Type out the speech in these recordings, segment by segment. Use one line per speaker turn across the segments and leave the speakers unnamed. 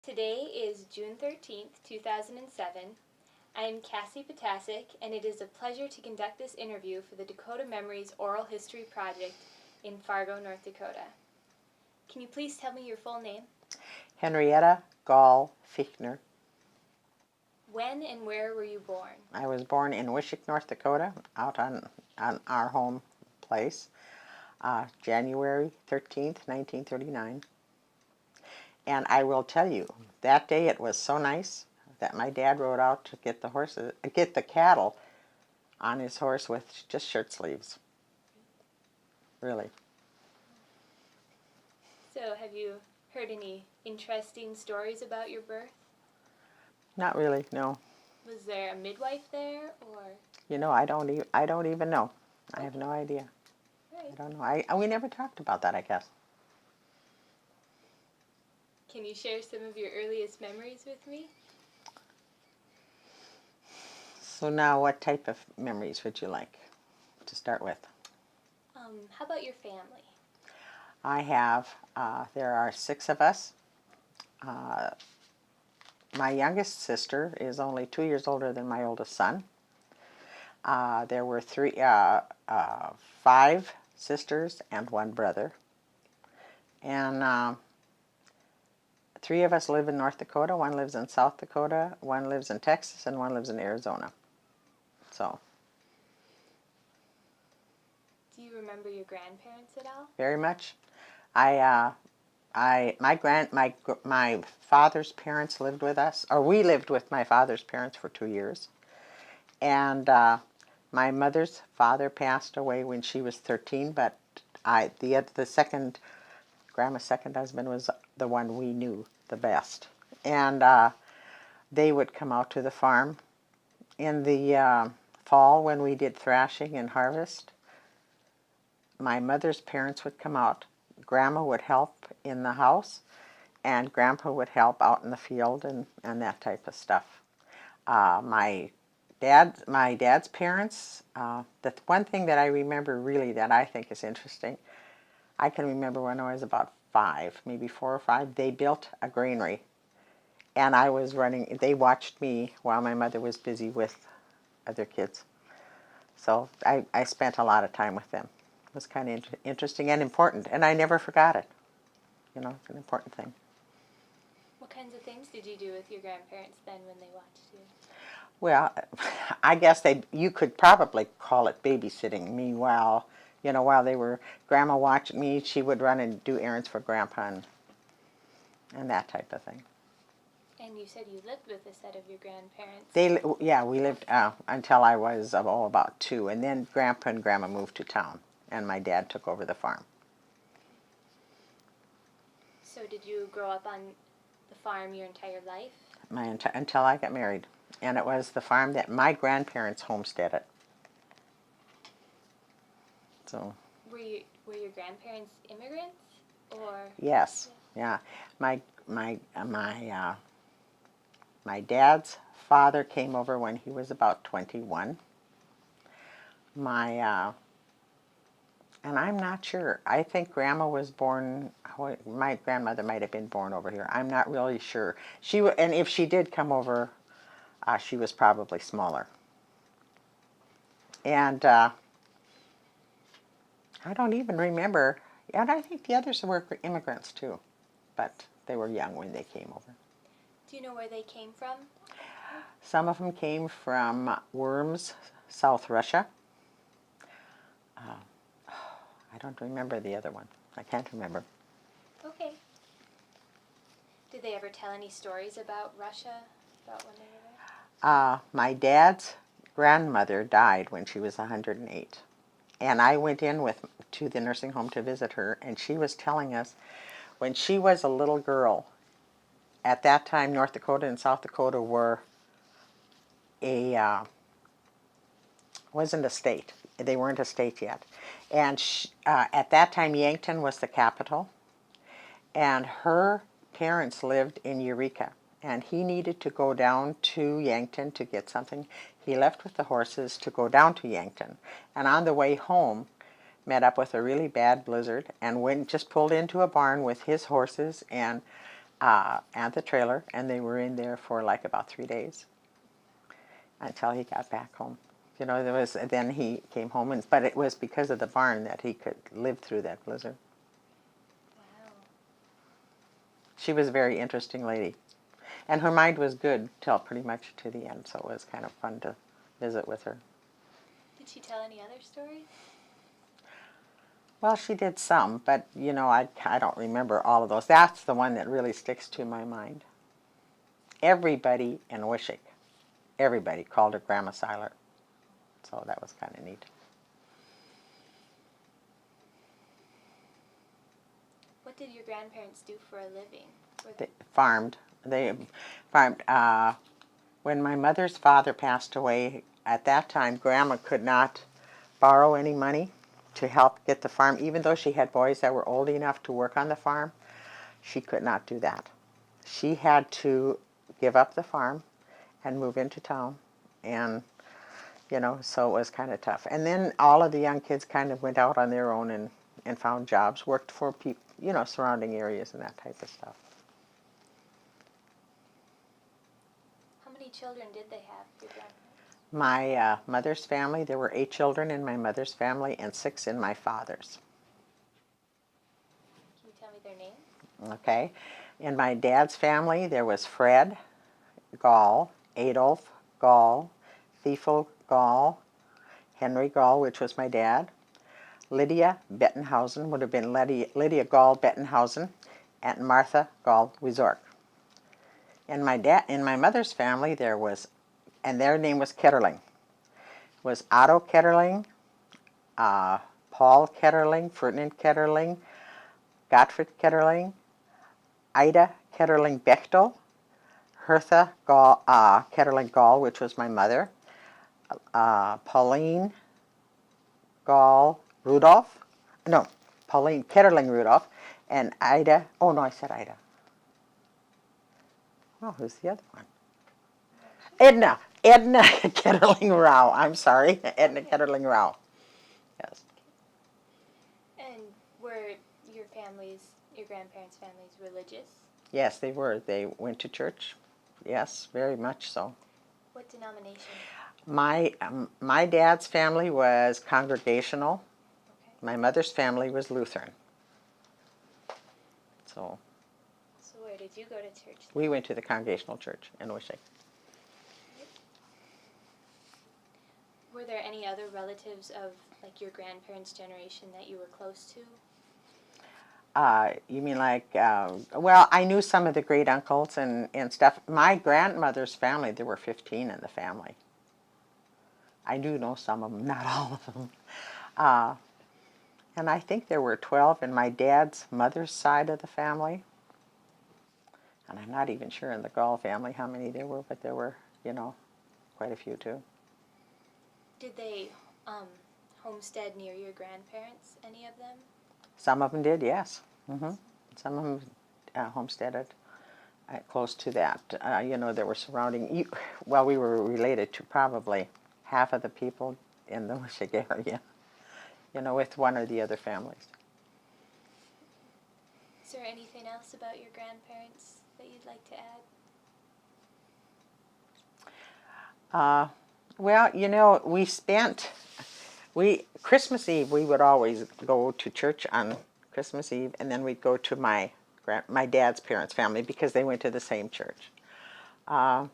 Today is June 13th, 2007. I am Cassie Potasic, and it is a pleasure to conduct this interview for the Dakota Memories Oral History Project in Fargo, North Dakota. Can you please tell me your full name?
Henrietta Gall Fiechtner.
When and where were you born?
I was born in Wishick, North Dakota, out on our home place, January 13th, 1939. And I will tell you, that day it was so nice that my dad rode out to get the cattle on his horse with just shirt sleeves. Really.
So, have you heard any interesting stories about your birth?
Not really, no.
Was there a midwife there, or?
You know, I don't even know. I have no idea.
Right.
I don't know. We never talked about that, I guess.
Can you share some of your earliest memories with me?
So now, what type of memories would you like to start with?
How about your family?
I have, there are 6 of us. My youngest sister is only 2 years older than my oldest son. There were 5 sisters and 1 brother. And 3 of us live in North Dakota, 1 lives in South Dakota, 1 lives in Texas, and 1 lives in Arizona. So.
Do you remember your grandparents at all?
Very much. My father's parents lived with us, or we lived with my father's parents for 2 years. And my mother's father passed away when she was 13, but Grandma's second husband was the one we knew the best. And they would come out to the farm in the fall when we did thrashing and harvest. My mother's parents would come out. Grandma would help in the house, and Grandpa would help out in the field and that type of stuff. My dad's parents, the one thing that I remember really that I think is interesting, I can remember when I was about 5, maybe 4 or 5, they built a granary. And I was running, they watched me while my mother was busy with other kids. So I spent a lot of time with them. It was kind of interesting and important, and I never forgot it. You know, it's an important thing.
What kinds of things did you do with your grandparents then when they watched you?
Well, I guess you could probably call it babysitting me while Grandma watched me, she would run and do errands for Grandpa and that type of thing.
And you said you lived with a set of your grandparents.
We lived until I was about 2, and then Grandpa and Grandma moved to town, and my dad took over the farm.
So did you grow up on the farm your entire life?
Until I got married, and it was the farm that my grandparents homesteaded. So.
Were your grandparents immigrants, or?
Yes, yeah. My dad's father came over when he was about 21. And I'm not sure. I think Grandma was born. My grandmother might have been born over here. I'm not really sure. And if she did come over, she was probably smaller. And I don't even remember. And I think the others were immigrants too, but they were young when they came over.
Do you know where they came from?
Some of them came from Worms, South Russia. I don't remember the other one. I can't remember.
Okay. Did they ever tell any stories about Russia, about when they were there?
My dad's grandmother died when she was 108. And I went in to the nursing home to visit her, and she was telling us when she was a little girl, at that time North Dakota and South Dakota wasn't a state. They weren't a state yet. And at that time Yankton was the capital, and her parents lived in Eureka, and he needed to go down to Yankton to get something. He left with the horses to go down to Yankton, and on the way home met up with a really bad blizzard and just pulled into a barn with his horses, and and the trailer, and they were in there for like about 3 days until he got back home. You know, then he came home, but it was because of the barn that he could live through that blizzard.
Wow.
She was a very interesting lady, and her mind was good till pretty much to the end, so it was kind of fun to visit with her.
Did she tell any other stories?
Well, she did some, but you know, I don't remember all of those. That's the one that really sticks to my mind. Everybody in Wishick, everybody called her Grandma Seiler. So that was kind of neat.
What did your grandparents do for a living?
They farmed. They farmed. When my mother's father passed away, at that time, Grandma could not borrow any money to help get the farm. Even though she had boys that were old enough to work on the farm, she could not do that. She had to give up the farm and move into town, and you know, so it was kind of tough. And then all of the young kids kind of went out on their own and found jobs, worked for people, you know, surrounding areas and that type of stuff.
How many children did they have, your grandparents?
My mother's family, there were 8 children in my mother's family and 6 in my father's.
Can you tell me their names?
Okay. In my dad's family, there was Fred, Gall, Adolf, Gall, Thiefel, Gall, Henry Gall, which was my dad, Lydia Bettenhausen, would have been Lydia Gall Bettenhausen, and Martha Gall Wiesork. In my mother's family, there was, and their name was Ketterling, was Otto Ketterling, Paul Ketterling, Ferdinand Ketterling, Gottfried Ketterling, Ida Ketterling Bechtel, Hertha Gall, Ketterling Gall, which was my mother, Pauline Gall Rudolph, no, Pauline Ketterling Rudolph, and Ida, oh no, I said Ida. Oh, who's the other one? Edna Ketterling Rao, I'm sorry, Edna Ketterling Rao, yes.
And were your grandparents' families religious?
Yes, they were. They went to church, yes, very much so.
What denomination?
My dad's family was Congregational.
Okay.
My mother's family was Lutheran. So
where did you go to church?
We went to the Congregational Church in Wishick.
Were there any other relatives of like your grandparents' generation that you were close to?
You mean like, well, I knew some of the great uncles and stuff. My grandmother's family, there were 15 in the family. I do know some of them, not all of them. And I think there were 12 in my dad's mother's side of the family. And I'm not even sure in the Gall family how many there were, but there were, you know, quite a few too.
Did they homestead near your grandparents, any of them?
Some of them did, yes. Some of them homesteaded close to that. You know, there were surrounding, well, we were related to probably half of the people in the Wishick area, you know, with one or the other families.
Is there anything else about your grandparents that you'd like to add?
Well, you know, Christmas Eve, we would always go to church on Christmas Eve, and then we'd go to my dad's parents' family because they went to the same church. Some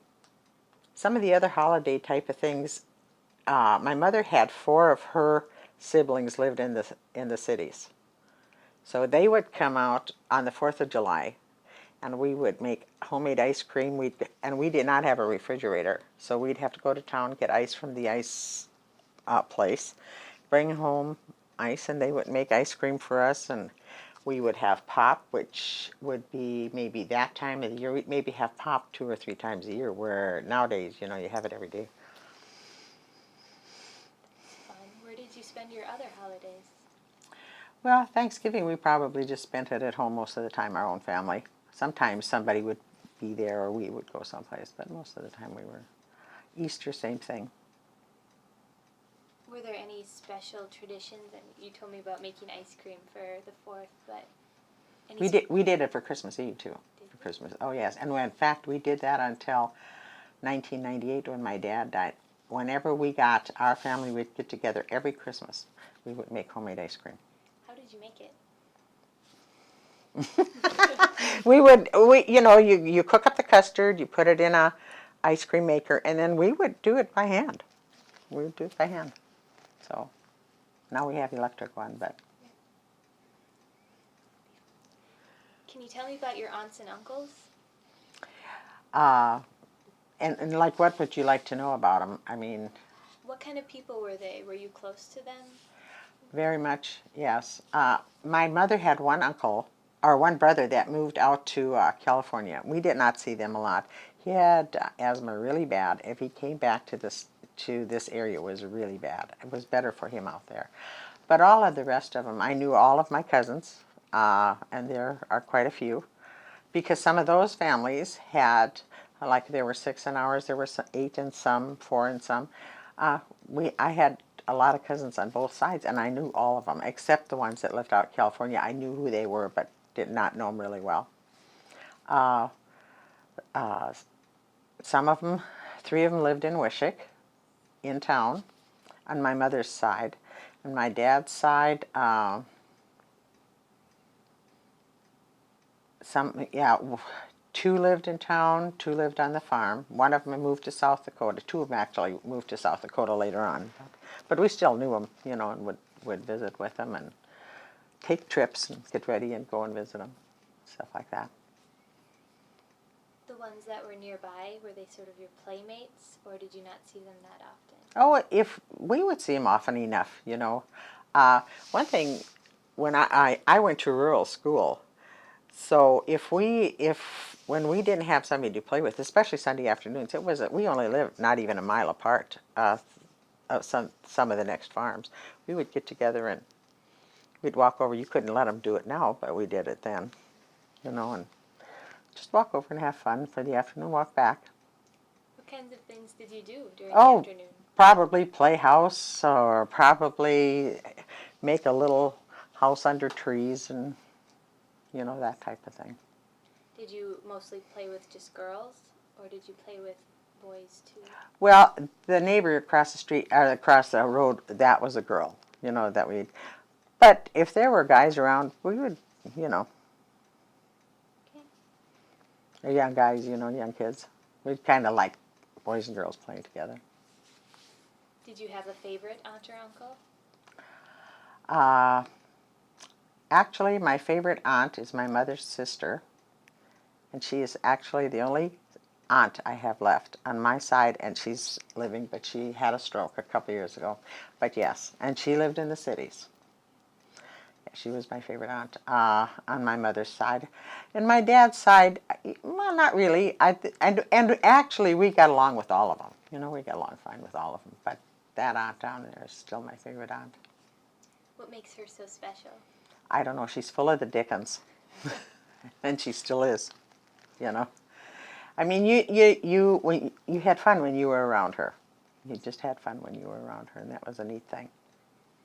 of the other holiday type of things, my mother had 4 of her siblings lived in the cities. So they would come out on the 4th of July, and we would make homemade ice cream. And we did not have a refrigerator, so we'd have to go to town, get ice from the ice place, bring home ice, and they would make ice cream for us. And we would have pop, which would be maybe that time of the year. We'd maybe have pop 2 or 3 times a year, where nowadays, you know, you have it every day.
Fun. Where did you spend your other holidays?
Well, Thanksgiving, we probably just spent it at home most of the time, our own family. Sometimes somebody would be there or we would go someplace, but most of the time we were. Easter, same thing.
Were there any special traditions? And you told me about making ice cream for the 4th, but
We did it for Christmas Eve too. For Christmas. Oh yes, and in fact we did that until 1998 when my dad died. Whenever our family would get together every Christmas, we would make homemade ice cream.
How did you make it?
You cook up the custard, you put it in a ice cream maker, and then we would do it by hand. We would do it by hand. So now we have electric one, but.
Can you tell me about your aunts and uncles?
And like, what would you like to know about them? I mean.
What kind of people were they? Were you close to them?
Very much, yes. My mother had one uncle, or one brother, that moved out to California. We did not see them a lot. He had asthma really bad. If he came back to this area, it was really bad. It was better for him out there. But all of the rest of them, I knew all of my cousins, and there are quite a few, because some of those families had, like there were 6 in ours, there were 8 in some, 4 in some. I had a lot of cousins on both sides, and I knew all of them, except the ones that lived out in California. I knew who they were, but did not know them really well. Some of them, 3 of them lived in Wishick, in town, on my mother's side. On my dad's side, yeah, 2 lived in town, 2 lived on the farm. One of them moved to South Dakota. 2 of them actually moved to South Dakota later on. But we still knew them, and would visit with them and take trips and get ready and go and visit them, stuff like that.
The ones that were nearby, were they sort of your playmates, or did you not see them that often?
Oh, if we would see them often enough, One thing, when I went to rural school, so when we didn't have somebody to play with, especially Sunday afternoons, we only lived not even a mile apart of some of the next farms. We would get together and we'd walk over. You couldn't let them do it now, but we did it then, and just walk over and have fun for the afternoon, walk back.
What kinds of things did you do during the afternoon?
Probably play house, or probably make a little house under trees and, that type of thing.
Did you mostly play with just girls, or did you play with boys too?
Well, the neighbor across the street, or across the road, that was a girl, that we'd. But if there were guys around, we would,
Okay.
Or young guys, young kids. We'd kind of like boys and girls playing together.
Did you have a favorite aunt or uncle?
Actually, my favorite aunt is my mother's sister, and she is actually the only aunt I have left on my side, and she's living, but she had a stroke a couple years ago. But yes, and she lived in the cities. Yeah, she was my favorite aunt on my mother's side. And my dad's side, well, not really. And actually, we got along with all of them. We got along fine with all of them. But that aunt down there is still my favorite aunt.
What makes her so special?
I don't know. She's full of the dickens, and she still is. I mean, you had fun when you were around her. You just had fun when you were around her, and that was a neat thing.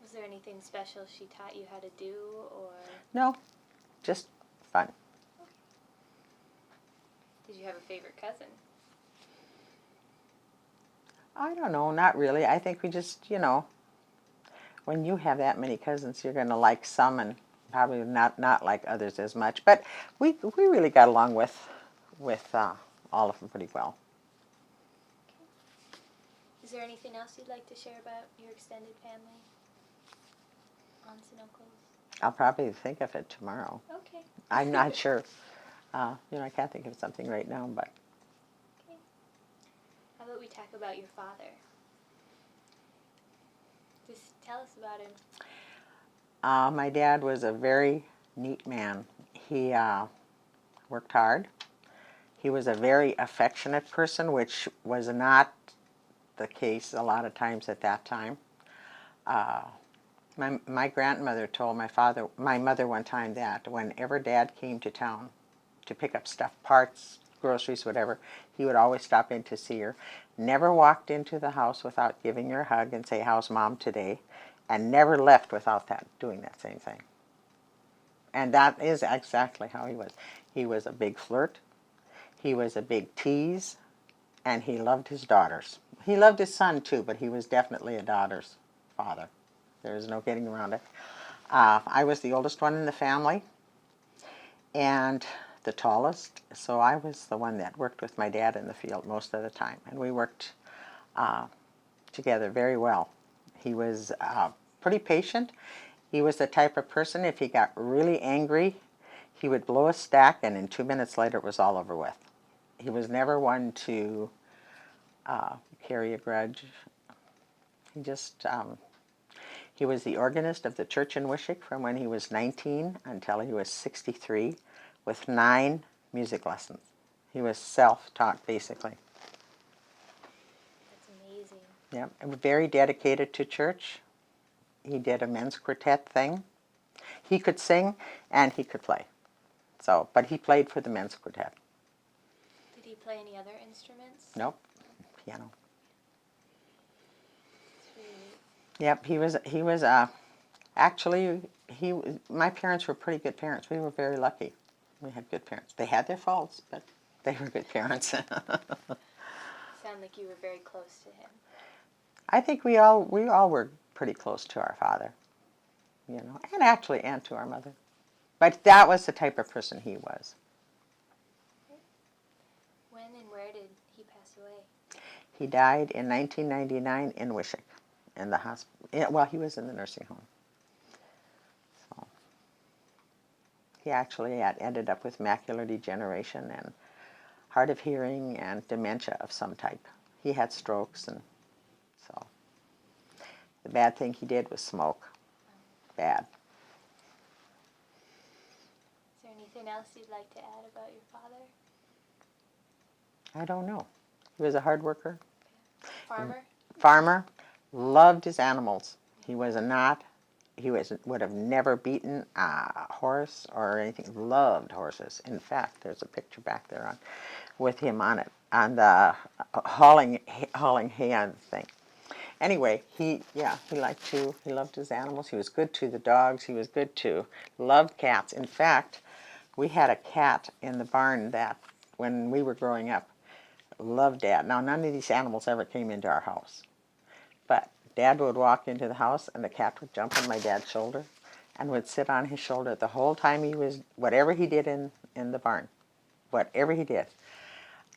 Was there anything special she taught you how to do, or?
No, just fun.
Did you have a favorite cousin?
I don't know, not really. I think we just, when you have that many cousins, you're going to like some and probably not like others as much. But we really got along with all of them pretty well.
Okay. Is there anything else you'd like to share about your extended family? Aunts and uncles?
I'll probably think of it tomorrow.
Okay.
I'm not sure. I can't think of something right now, but.
Okay. How about we talk about your father? Just tell us about him.
My dad was a very neat man. He worked hard. He was a very affectionate person, which was not the case a lot of times at that time. My grandmother told my mother one time that whenever Dad came to town to pick up stuff, parts, groceries, whatever, he would always stop in to see her. Never walked into the house without giving her a hug and say, "How's Mom today?" And never left without doing that same thing. And that is exactly how he was. He was a big flirt. He was a big tease. And he loved his daughters. He loved his son too, but he was definitely a daughter's father. There's no getting around it. I was the oldest one in the family and the tallest, so I was the one that worked with my dad in the field most of the time. And we worked together very well. He was pretty patient. He was the type of person, if he got really angry, he would blow a stack and in 2 minutes later it was all over with. He was never one to carry a grudge. He was the organist of the church in Wishick from when he was 19 until he was 63 with 9 music lessons. He was self-taught basically.
That's amazing.
Yeah, and very dedicated to church. He did a men's quartet thing. He could sing and he could play. So, but he played for the men's quartet.
Did he play any other instruments?
Nope, piano.
Sweet.
Yep, he was actually my parents were pretty good parents. We were very lucky. We had good parents. They had their faults, but they were good parents.
Sound like you were very close to him.
I think we all were pretty close to our father, and to our mother. But that was the type of person he was.
When and where did he pass away?
He died in 1999 in Wishick, in the hospital. Well, he was in the nursing home. So he actually had ended up with macular degeneration and hard of hearing and dementia of some type. He had strokes, and so the bad thing he did was smoke. Bad.
Is there anything else you'd like to add about your father?
I don't know. He was a hard worker.
Farmer?
Farmer. Loved his animals. He would have never beaten a horse or anything. Loved horses. In fact, there's a picture back there with him on it, on the hauling hay on the thing. Anyway, he loved his animals. He was good to the dogs. He was good to, loved cats. In fact, we had a cat in the barn that, when we were growing up, loved Dad. Now, none of these animals ever came into our house. But Dad would walk into the house and the cat would jump on my dad's shoulder and would sit on his shoulder the whole time whatever he did in the barn. Whatever he did.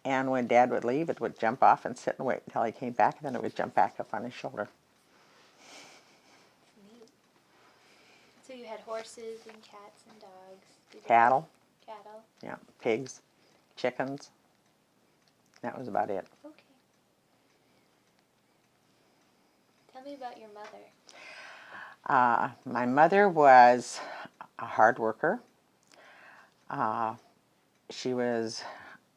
And when Dad would leave, it would jump off and sit and wait until he came back, and then it would jump back up on his shoulder.
Neat. So you had horses and cats and dogs.
Cattle.
Cattle.
Yeah, pigs, chickens. That was about it.
Okay. Tell me about your mother.
My mother was a hard worker. She was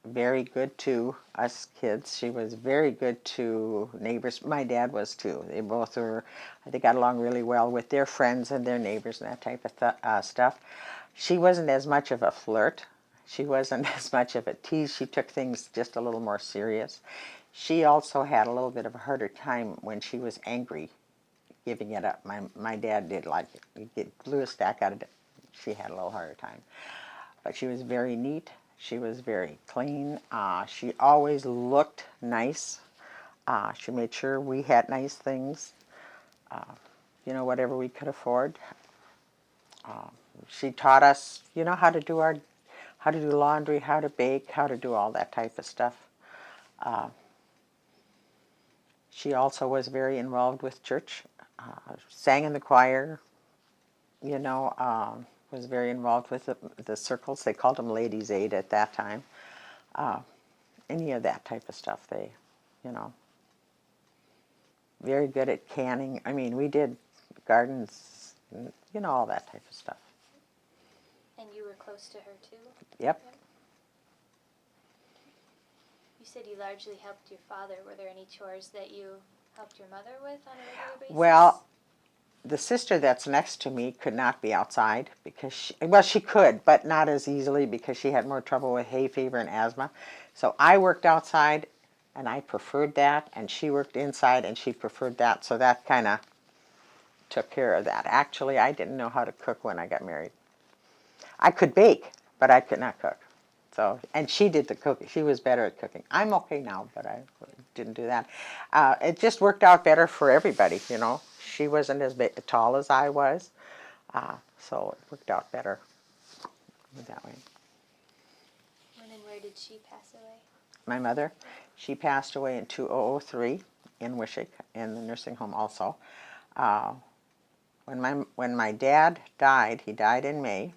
very good to us kids. She was very good to neighbors. My dad was too. They got along really well with their friends and their neighbors and that type of stuff. She wasn't as much of a flirt. She wasn't as much of a tease. She took things just a little more serious. She also had a little bit of a harder time when she was angry, giving it up. My dad did blew a stack out of it. She had a little harder time. But she was very neat. She was very clean. She always looked nice. She made sure we had nice things, whatever we could afford. She taught us, how to do laundry, how to bake, how to do all that type of stuff. She also was very involved with church, sang in the choir, was very involved with the circles. They called them Ladies' Aid at that time. Any of that type of stuff, very good at canning. I mean, we did gardens, all that type of stuff.
And you were close to her too?
Yep.
You said you largely helped your father. Were there any chores that you helped your mother with on a regular basis?
Well, the sister that's next to me could not be outside because she could, but not as easily because she had more trouble with hay fever and asthma. So I worked outside and I preferred that, and she worked inside and she preferred that. So that kind of took care of that. Actually, I didn't know how to cook when I got married. I could bake, but I could not cook. So, and she did the cooking. She was better at cooking. I'm okay now, but I didn't do that. It just worked out better for everybody, you know. She wasn't as tall as I was, so it worked out better that way.
When and where did she pass away?
My mother, she passed away in 2003 in Wishick, in the nursing home also. When my dad died, he died in May,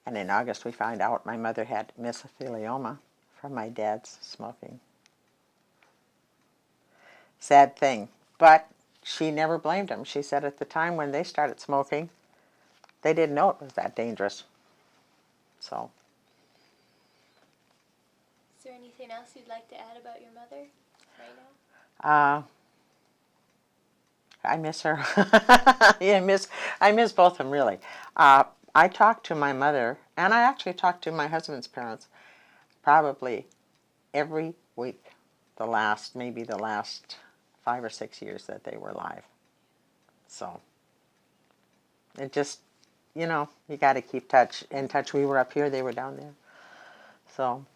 and in August we found out my mother had mesothelioma from my dad's smoking. Sad thing, but she never blamed him. She said at the time when they started smoking, they didn't know it was that dangerous. So.
Is there anything else you'd like to add about your mother right now?
I miss her. Yeah, I miss both of them, really. I talked to my mother, and I actually talked to my husband's parents probably every week maybe the last 5 or 6 years that they were alive. So it just, you know, you got to keep in touch. We were up here, they were down there. So.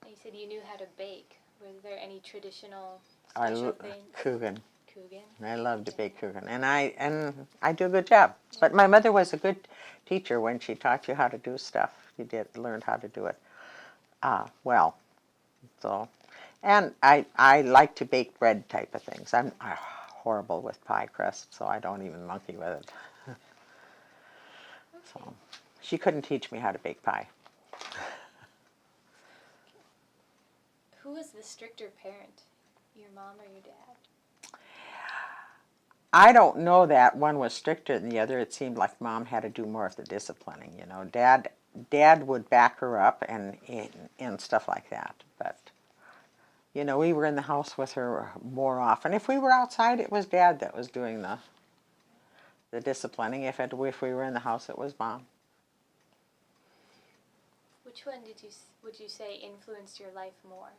You said you knew how to bake. Were there any traditional special things?
Kuchen.
Kuchen?
I love to bake kuchen, and I do a good job. But my mother was a good teacher when she taught you how to do stuff. You learned how to do it well. So, and I like to bake bread type of things. I'm horrible with pie crust, so I don't even monkey with it.
Okay.
So, she couldn't teach me how to bake pie.
Who was the stricter parent, your mom or your dad?
I don't know that one was stricter than the other. It seemed like Mom had to do more of the disciplining. You know, Dad would back her up and stuff like that. But you know, we were in the house with her more often. If we were outside, it was Dad that was doing the disciplining. If we were in the house, it was Mom.
Which one would you say influenced your life more?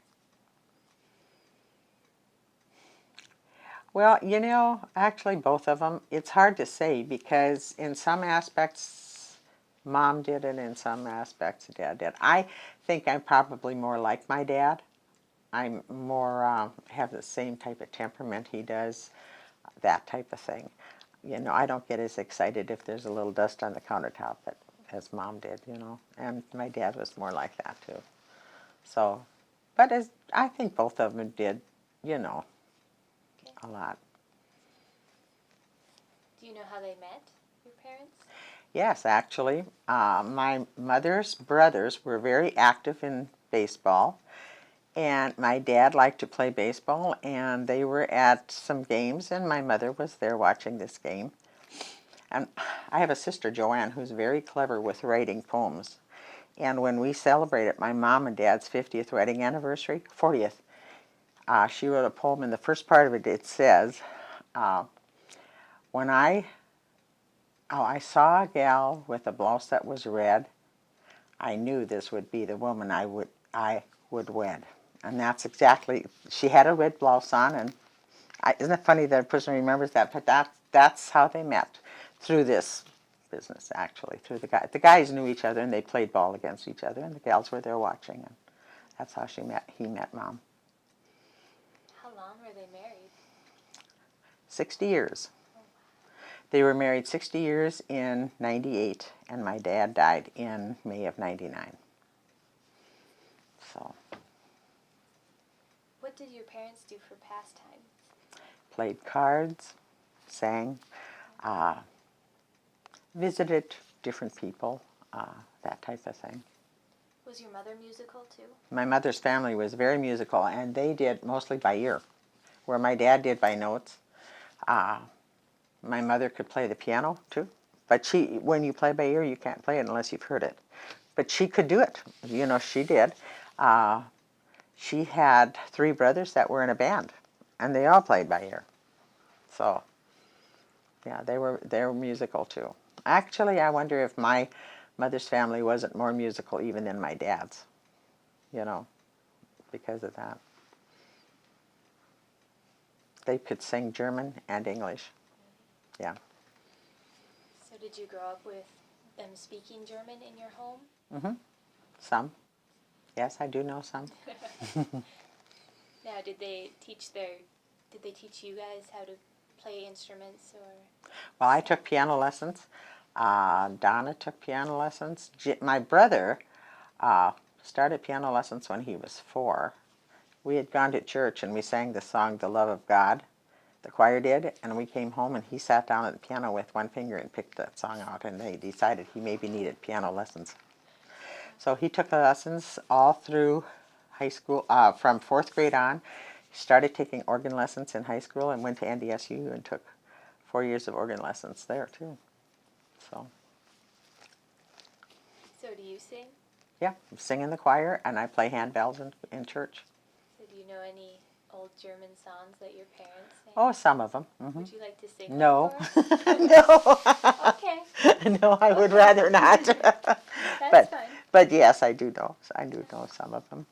Well, you know, actually both of them. It's hard to say because in some aspects Mom did and in some aspects Dad did. I think I'm probably more like my dad. I'm more, have the same type of temperament he does, that type of thing. You know, I don't get as excited if there's a little dust on the countertop as Mom did, you know. And my dad was more like that too. So, but I think both of them did, you know, a lot.
Do you know how they met, your parents?
Yes, actually. My mother's brothers were very active in baseball, and my dad liked to play baseball, and they were at some games, and my mother was there watching this game. And I have a sister, Joanne, who's very clever with writing poems. And when we celebrated my mom and dad's 50th wedding anniversary, 40th, she wrote a poem. In the first part of it, it says, when I saw a gal with a blouse that was red, I knew this would be the woman I would wed. And that's exactly, she had a red blouse on, and isn't it funny that a person remembers that? But that's how they met, through this business, actually, through the guy. The guys knew each other, and they played ball against each other, and the gals were there watching, and that's how he met Mom.
How long were they married?
60 years. They were married 60 years in 98, and my dad died in May of 99. So.
What did your parents do for pastime?
Played cards, sang, visited different people, that type of thing.
Was your mother musical too?
My mother's family was very musical, and they did mostly by ear, where my dad did by notes. My mother could play the piano too, but when you play by ear, you can't play it unless you've heard it. But she could do it. You know, she did. She had 3 brothers that were in a band, and they all played by ear. So, yeah, they were musical too. Actually, I wonder if my mother's family wasn't more musical even than my dad's, you know, because of that. They could sing German and English. Yeah.
So did you grow up with them speaking German in your home?
Mm-hmm. Some. Yes, I do know some.
Now, did they teach you guys how to play instruments or?
Well, I took piano lessons. Donna took piano lessons. My brother started piano lessons when he was 4. We had gone to church and we sang the song "The Love of God." The choir did, and we came home and he sat down at the piano with one finger and picked that song out, and they decided he maybe needed piano lessons. So he took the lessons all through high school, from 4th grade on. He started taking organ lessons in high school and went to NDSU and took 4 years of organ lessons there too. So
do you sing?
yeah, I sing in the choir and I play handbells in church.
So do you know any old German songs that your parents sang?
Oh, some of them. Mm-hmm.
Would you like to sing
No.
one for us?
No.
Okay.
No, I would rather not.
That's fine.
But yes, I do know some of them.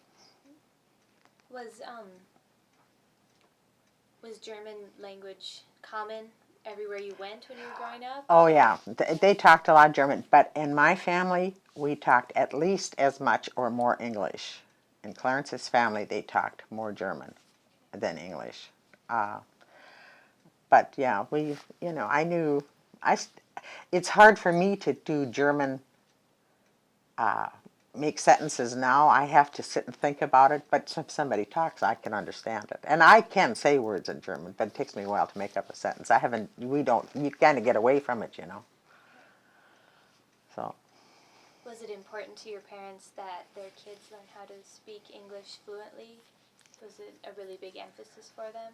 Was German language common everywhere you went when you were growing up?
Oh yeah, they talked a lot of German, but in my family we talked at least as much or more English. In Clarence's family they talked more German than English. But yeah, I knew, it's hard for me to do German, make sentences now. I have to sit and think about it, but if somebody talks, I can understand it. And I can say words in German, but it takes me a while to make up a sentence. You kind of get away from it, So.
Was it important to your parents that their kids learn how to speak English fluently? Was it a really big emphasis for them?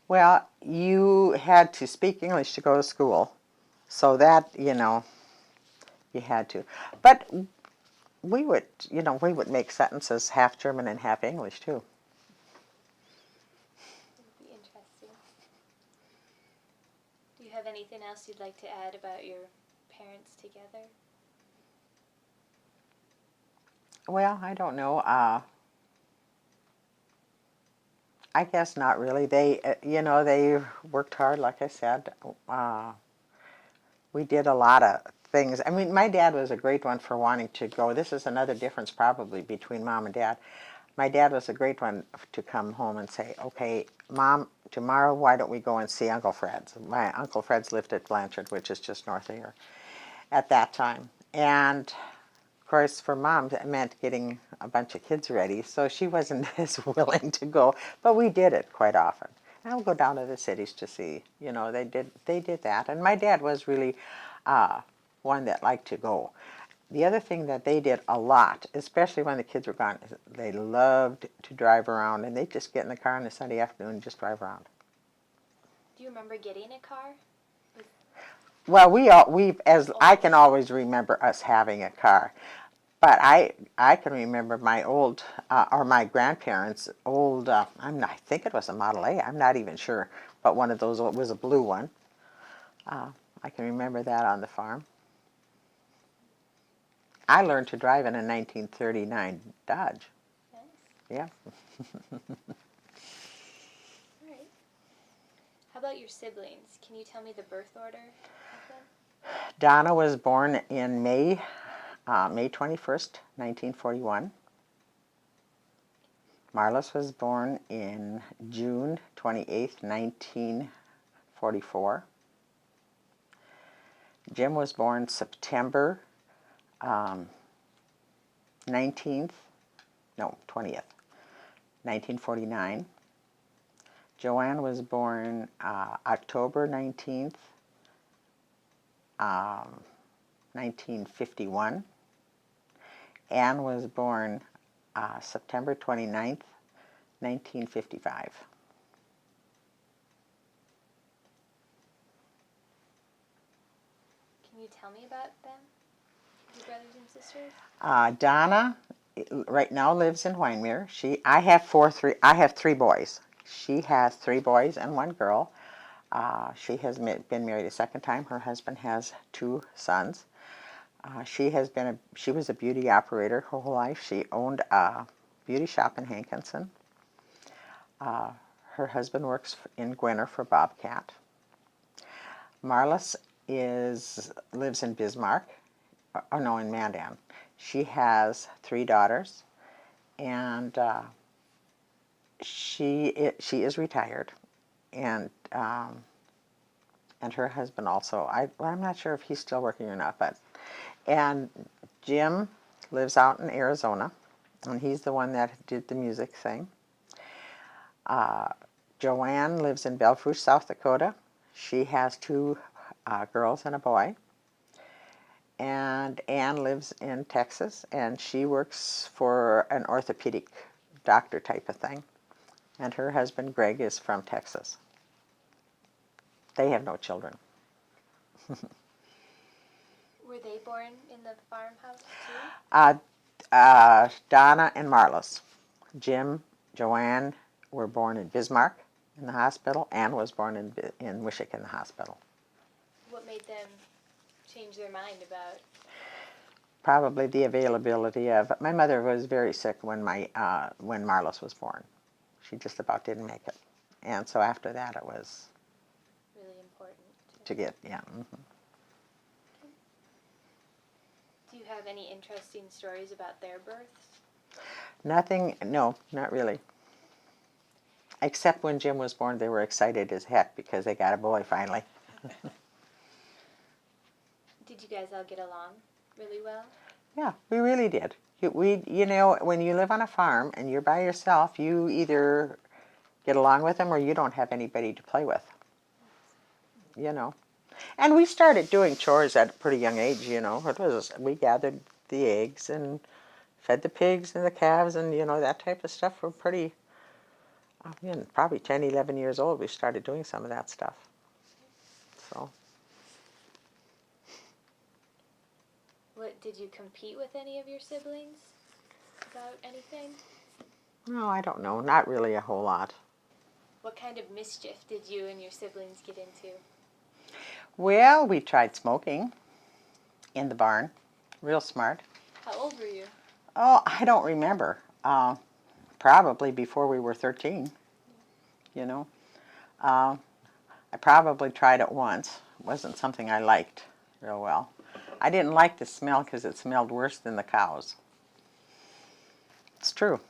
Well, you had to speak English to go to school, so that, you had to. But we would make sentences half German and half English too.
It would be interesting. Do you have anything else you'd like to add about your parents together?
Well, I don't know. I guess not really. They worked hard, like I said. We did a lot of things. I mean, my dad was a great one for wanting to go. This is another difference probably between Mom and Dad. My dad was a great one to come home and say, okay, Mom, tomorrow why don't we go and see Uncle Fred's? My Uncle Fred's lived at Blanchard, which is just north of here at that time. And of course, for Mom, it meant getting a bunch of kids ready, so she wasn't as willing to go, but we did it quite often. And we'll go down to the cities to see, they did that. And my dad was really one that liked to go. The other thing that they did a lot, especially when the kids were gone, is they loved to drive around, and they'd just get in the car on a Sunday afternoon and just drive around.
Do you remember getting a car?
Well, I can always remember us having a car. But I can remember my old, or my grandparents' old, I think it was a Model A, I'm not even sure, but one of those, it was a blue one. I can remember that on the farm. I learned to drive in a 1939 Dodge.
Nice.
Yeah.
All right. How about your siblings? Can you tell me the birth order of them?
Donna was born in May 21st, 1941. Marlis was born in June 28th, 1944. Jim was born September 20th, 1949. Joanne was born October 19th, 1951. Anne was born September 29th, 1955.
Can you tell me about them, your brothers and sisters?
Donna right now lives in Winemere. I have 3 boys. She has 3 boys and 1 girl. She has been married a second time. Her husband has 2 sons. She was a beauty operator her whole life. She owned a beauty shop in Hankinson. Her husband works in Gwinnett for Bobcat. Marlis lives in Bismarck, or no, in Mandan. She has 3 daughters, and she is retired, and her husband also. I'm not sure if he's still working or not, and Jim lives out in Arizona, and he's the one that did the music thing. Joanne lives in Belfouche, South Dakota. She has 2 girls and a boy. And Anne lives in Texas, and she works for an orthopedic doctor type of thing. And her husband, Greg, is from Texas. They have no children.
Were they born in the farmhouse too?
Donna and Marlos. Jim, Joanne were born in Bismarck in the hospital. Anne was born in Wishick in the hospital.
What made them change their mind about?
Probably the availability of. My mother was very sick when Marlos was born. She just about didn't make it, and so after that it was
Really important
to get. Yeah. Mm-hmm.
Do you have any interesting stories about their births?
Nothing. No, not really. Except when Jim was born, they were excited as heck because they got a boy finally.
Did you guys all get along really well?
Yeah, we really did. You know, when you live on a farm and you're by yourself, you either get along with them or you don't have anybody to play with. You know. And we started doing chores at a pretty young age, you know. We gathered the eggs and fed the pigs and the calves and, you know, that type of stuff. We're pretty, probably 10, 11 years old, we started doing some of that stuff. So.
Did you compete with any of your siblings about anything?
No, I don't know. Not really a whole lot.
What kind of mischief did you and your siblings get into?
Well, we tried smoking in the barn. Real smart.
How old were you?
Oh, I don't remember. Probably before we were 13, you know. I probably tried it once. It wasn't something I liked real well. I didn't like the smell because it smelled worse than the cows. It's true.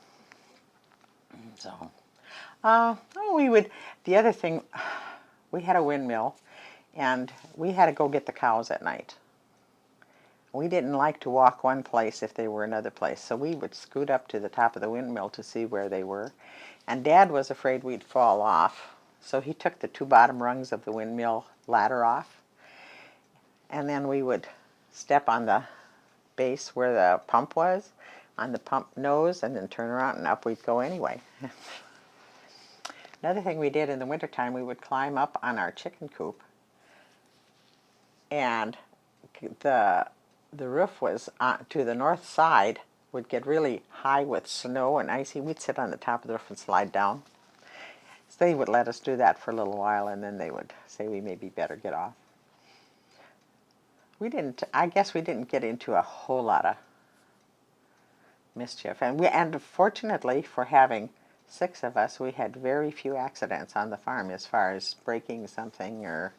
So, the other thing, we had a windmill, and we had to go get the cows at night. We didn't like to walk one place if they were another place, so we would scoot up to the top of the windmill to see where they were. And Dad was afraid we'd fall off, so he took the 2 bottom rungs of the windmill ladder off, and then we would step on the base where the pump was, on the pump nose, and then turn around and up we'd go anyway. Another thing we did in the wintertime, we would climb up on our chicken coop, and the roof was to the north side, would get really high with snow and icy. We'd sit on the top of the roof and slide down. So they would let us do that for a little while, and then they would say we maybe better get off. I guess we didn't get into a whole lot of mischief. And fortunately for having 6 of us, we had very few accidents on the farm as far as breaking something or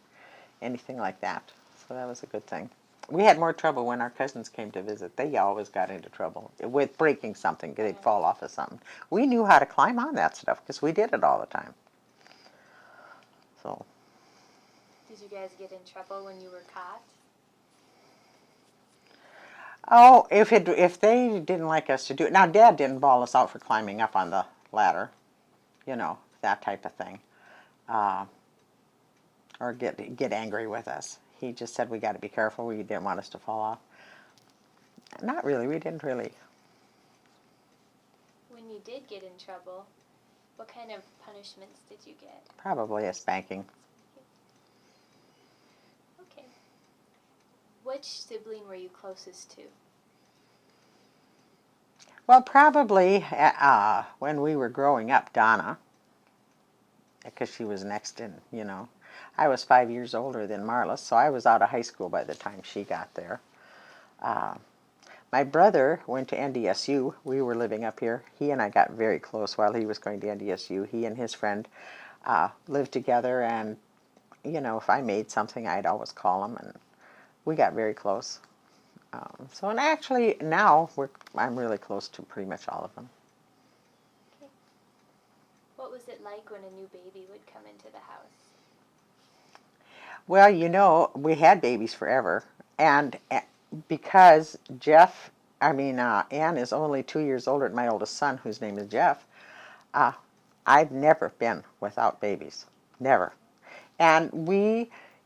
anything like that. So that was a good thing. We had more trouble when our cousins came to visit. They always got into trouble with breaking something. They'd fall off of something. We knew how to climb on that stuff because we did it all the time. So.
Did you guys get in trouble when you were caught?
Oh, if they didn't like us to do it. Now, Dad didn't bawl us out for climbing up on the ladder, you know, that type of thing, or get angry with us. He just said we got to be careful. We didn't want us to fall off. Not really. We didn't really.
When you did get in trouble, what kind of punishments did you get?
Probably a spanking.
Okay. Which sibling were you closest to?
Well, probably when we were growing up, Donna, because she was next in, you know. I was 5 years older than Marla, so I was out of high school by the time she got there. My brother went to NDSU. We were living up here. He and I got very close while he was going to NDSU. He and his friend lived together, and if I made something, I'd always call them, and we got very close. And actually now I'm really close to pretty much all of them.
Okay. What was it like when a new baby would come into the house?
Well, we had babies forever, and because Ann is only 2 years older than my oldest son, whose name is Jeff. I've never been without babies, never. And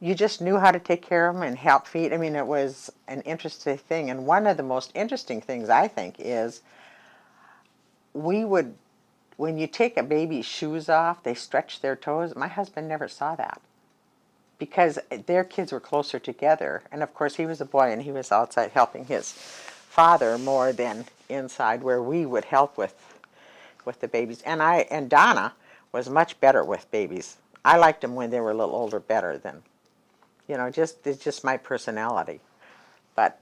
you just knew how to take care of them and help feed. I mean, it was an interesting thing. And one of the most interesting things, I think, is when you take a baby's shoes off, they stretch their toes. My husband never saw that because their kids were closer together. And of course, he was a boy and he was outside helping his father more than inside where we would help with the babies. And Donna was much better with babies. I liked them when they were a little older better than, it's just my personality. But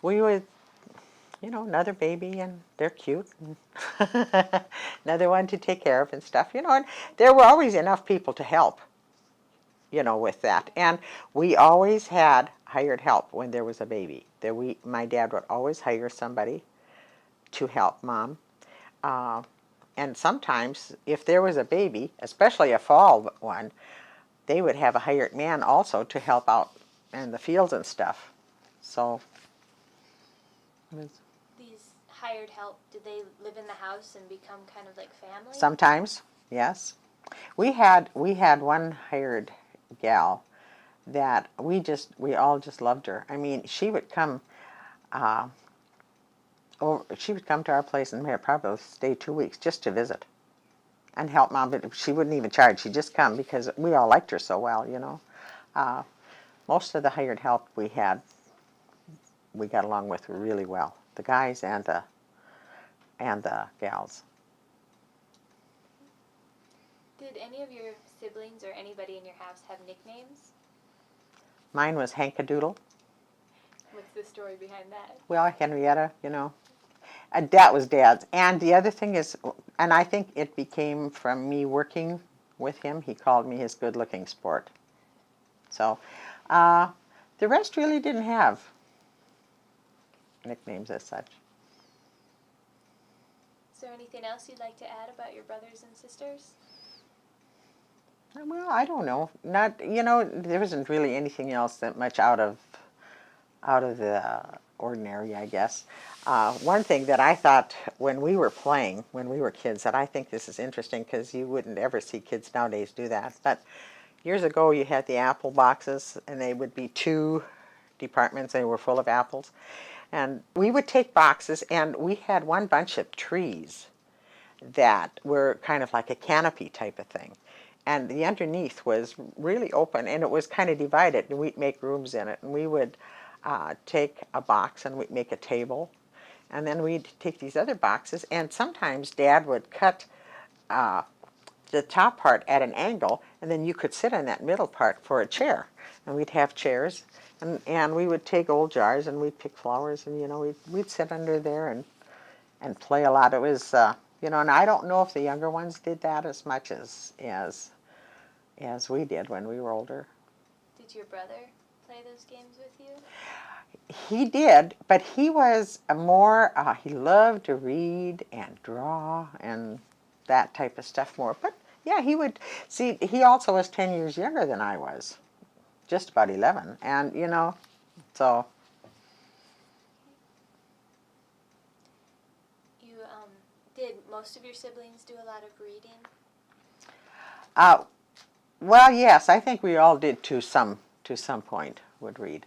we would, another baby, and they're cute. Another one to take care of and stuff, and there were always enough people to help, with that. And we always had hired help when there was a baby. My dad would always hire somebody to help Mom. And sometimes, if there was a baby, especially a fall one, they would have a hired man also to help out in the fields and stuff. So,
These hired help, did they live in the house and become kind of like family?
sometimes, yes. We had one hired gal that we all just loved her. I mean, she would come. She would come to our place and probably stay 2 weeks just to visit and help Mom, but she wouldn't even charge. She'd just come because we all liked her so well. Most of the hired help we had, we got along with really well. The guys and the gals.
Did any of your siblings or anybody in your house have nicknames?
Mine was Hankadoodle.
What's the story behind that?
Well, Henrietta, that was Dad's. And the other thing is, and I think it became from me working with him, he called me his good-looking sport. So, the rest really didn't have nicknames as such.
Is there anything else you'd like to add about your brothers and sisters?
Well, I don't know. There isn't really anything else that much out of the ordinary, I guess. One thing that I thought when we were kids, that I think this is interesting because you wouldn't ever see kids nowadays do that. But years ago, you had the apple boxes, and they would be 2 departments. They were full of apples. And we would take boxes, and we had one bunch of trees that were kind of like a canopy type of thing. And the underneath was really open, and it was kind of divided, and we'd make rooms in it. And we would take a box, and we'd make a table. And then we'd take these other boxes, and sometimes Dad would cut the top part at an angle, and then you could sit on that middle part for a chair. And we'd have chairs, and we would take old jars, and we'd pick flowers, and we'd sit under there and play a lot. It was and I don't know if the younger ones did that as much as we did when we were older.
Did your brother play those games with you?
He did, but he was he loved to read and draw and that type of stuff more. But yeah, he would, see, he also was 10 years younger than I was, just about 11. And, so.
Did most of your siblings do a lot of reading?
Well, yes, I think we all did to some point would read.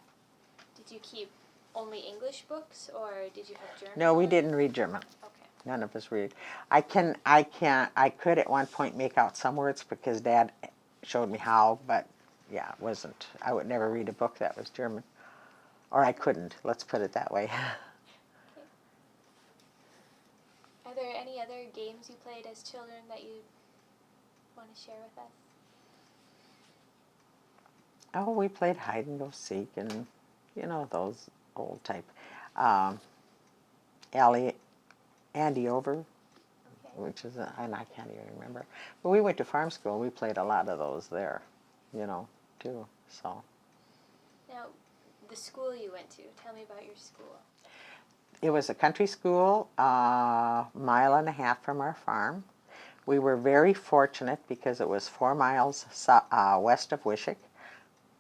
Did you keep only English books, or did you have German?
No, we didn't read German.
Okay.
None of us read. I could at one point make out some words because Dad showed me how, but yeah, it wasn't. I would never read a book that was German. Or I couldn't, let's put it that way.
Okay. Are there any other games you played as children that you want to share with us?
Oh, we played hide and go seek and, those old type. Andy Over,
Okay.
which is, and I can't even remember. But we went to farm school. We played a lot of those there. too. So
Now, the school you went to, tell me about your school.
it was a country school, a mile and a half from our farm. We were very fortunate because it was 4 miles west of Wishick,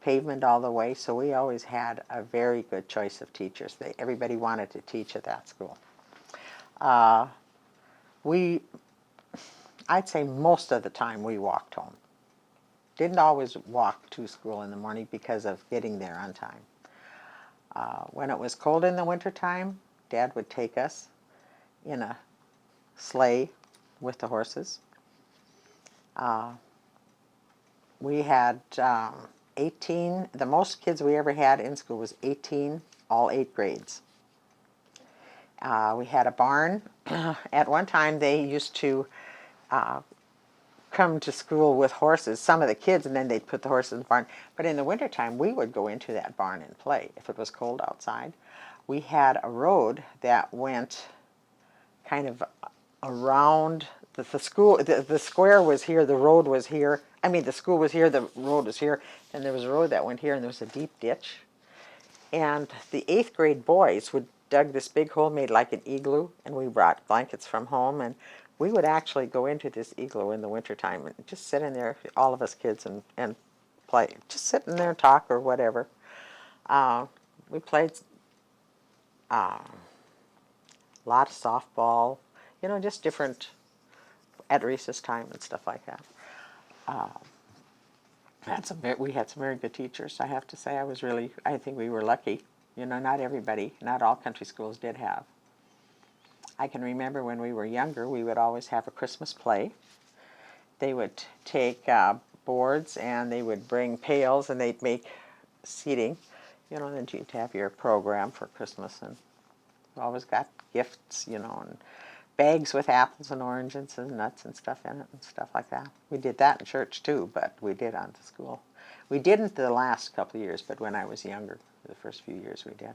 pavement all the way, so we always had a very good choice of teachers. Everybody wanted to teach at that school. I'd say most of the time we walked home. Didn't always walk to school in the morning because of getting there on time. When it was cold in the wintertime, Dad would take us in a sleigh with the horses. We had 18, the most kids we ever had in school was 18, all 8 grades. We had a barn. At one time they used to come to school with horses, some of the kids, and then they'd put the horses in the barn. But in the wintertime, we would go into that barn and play if it was cold outside. We had a road that went kind of around the school. The square was here, the road was here. I mean, the school was here, the road was here, and there was a road that went here, and there was a deep ditch. And the 8th grade boys would dug this big hole made like an igloo, and we brought blankets from home, and we would actually go into this igloo in the wintertime and just sit in there, all of us kids, and play. Just sit in there and talk or whatever. We played a lot of softball, just different at recess time and stuff like that. We had some very good teachers, I have to say. I think we were lucky. Not everybody, not all country schools did have. I can remember when we were younger, we would always have a Christmas play. They would take boards and they would bring pails and they'd make seating, and then you'd have your program for Christmas, and we always got gifts, and bags with apples and oranges and nuts and stuff in it and stuff like that. We did that in church too, but we did on the school. We didn't the last couple of years, but when I was younger, the first few years we did.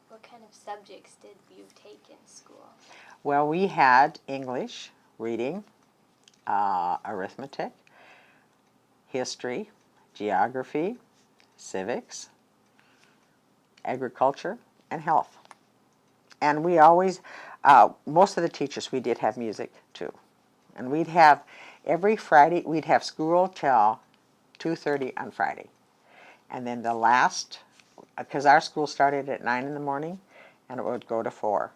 What kind of subjects did you take in school?
Well, we had English, reading, arithmetic, history, geography, civics, agriculture, and health. And we always, most of the teachers, we did have music too. And we'd have, every Friday, we'd have school till 2:30 on Friday. And then the last, because our school started at 9 in the morning and it would go to 4.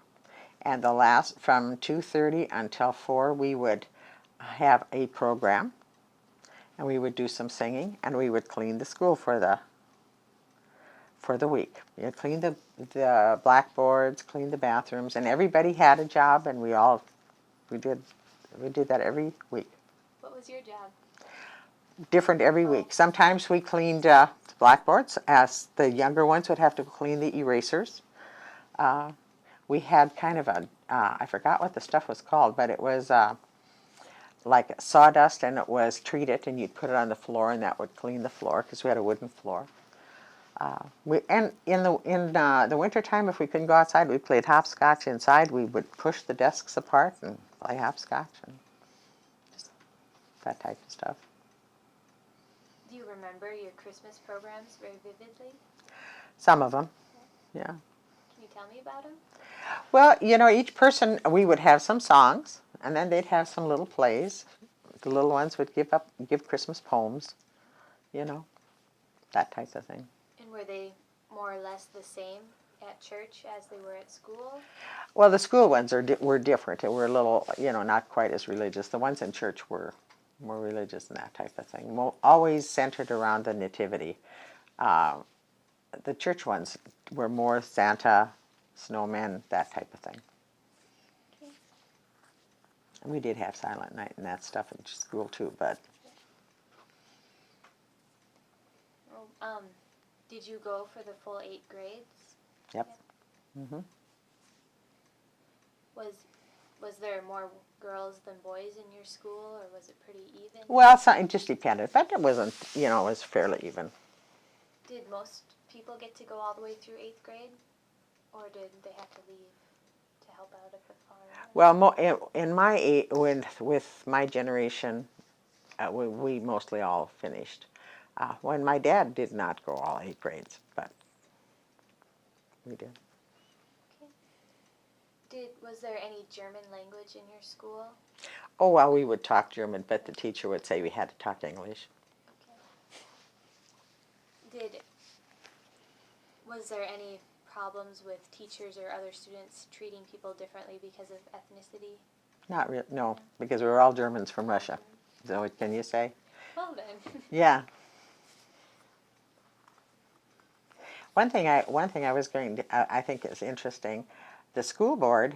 And the last, from 2:30 until 4, we would have a program and we would do some singing and we would clean the school for the week. You'd clean the blackboards, clean the bathrooms, and everybody had a job, and we did that every week.
What was your job?
Different every week. Sometimes we cleaned the blackboards, as the younger ones would have to clean the erasers. We had kind of I forgot what the stuff was called, but it was like sawdust, and it was treated, and you'd put it on the floor, and that would clean the floor because we had a wooden floor. And in the wintertime, if we couldn't go outside, we played hopscotch inside. We would push the desks apart and play hopscotch and just that type of stuff.
Do you remember your Christmas programs very vividly?
Some of them, yeah.
Can you tell me about them?
Well, each person, we would have some songs, and then they'd have some little plays. The little ones would give Christmas poems, that type of thing.
And were they more or less the same at church as they were at school?
Well, the school ones were different. They were a little, not quite as religious. The ones in church were more religious and that type of thing. Always centered around the nativity. The church ones were more Santa, snowmen, that type of thing.
Okay.
And we did have Silent Night and that stuff in school too, but...
Well, did you go for the full 8 grades?
Yep. Mm-hmm.
Was there more girls than boys in your school, or was it pretty even?
Well, it just depended, but it wasn't, it was fairly even.
Did most people get to go all the way through 8th grade, or did they have to leave to help out at the farm?
Well, in with my generation, we mostly all finished. When my dad did not go all 8 grades, but we did.
Was there any German language in your school?
Oh, well, we would talk German, but the teacher would say we had to talk English.
Okay. Was there any problems with teachers or other students treating people differently because of ethnicity?
Not really, no, because we were all Germans from Russia. So what can you say?
Well then.
Yeah. One thing I was going to, I think is interesting, the school board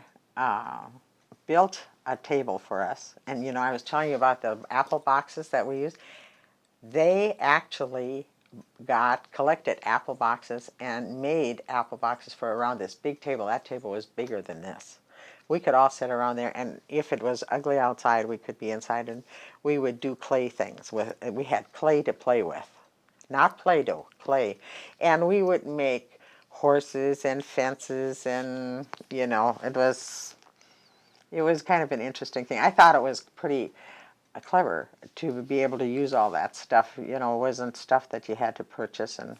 built a table for us, and you know, I was telling you about the apple boxes that we use. They actually collected apple boxes and made apple boxes for around this big table. That table was bigger than this. We could all sit around there, and if it was ugly outside, we could be inside, and we would do clay things. We had clay to play with. Not Play-Doh, clay. And we would make horses and fences, and you know, it was kind of an interesting thing. I thought it was pretty clever to be able to use all that stuff. You know, it wasn't stuff that you had to purchase, and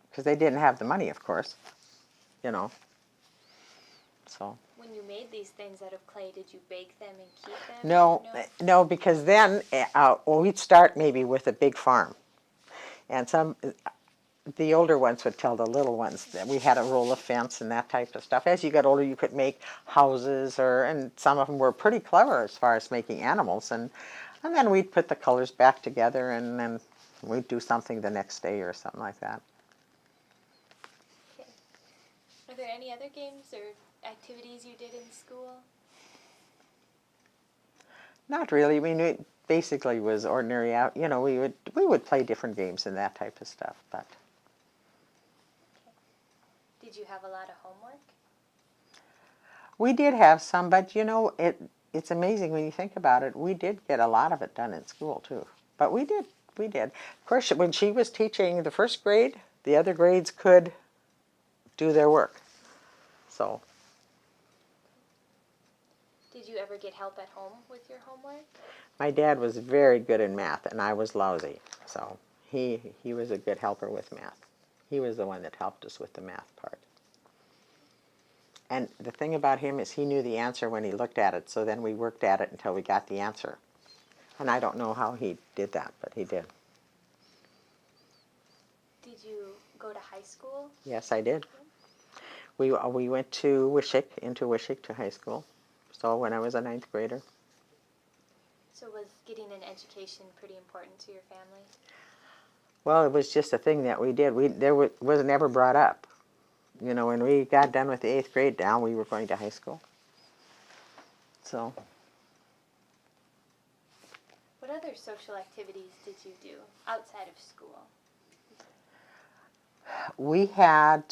because they didn't have the money, of course, you know. So.
When you made these things out of clay, did you bake them and keep them?
No, because then we'd start maybe with a big farm. And the older ones would tell the little ones that we had a roll of fence and that type of stuff. As you got older, you could make houses, and some of them were pretty clever as far as making animals. And then we'd put the colors back together, and then we'd do something the next day or something like that.
Okay. Are there any other games or activities you did in school?
Not really. I mean, it basically was ordinary out. You know, we would play different games and that type of stuff. But
did you have a lot of homework?
We did have some, but you know, it's amazing when you think about it. We did get a lot of it done in school too. But we did. Of course, when she was teaching the first grade, the other grades could do their work. So.
Did you ever get help at home with your homework?
My dad was very good in math, and I was lousy. So he was a good helper with math. He was the one that helped us with the math part. And the thing about him is he knew the answer when he looked at it, so then we worked at it until we got the answer. And I don't know how he did that, but he did.
Did you go to high school?
Yes, I did. We went to Wishick to high school. So when I was a 9th grader.
So was getting an education pretty important to your family?
Well, it was just a thing that we did. Was never brought up. You know, when we got done with the 8th grade down, we were going to high school. So.
What other social activities did you do outside of school?
We had,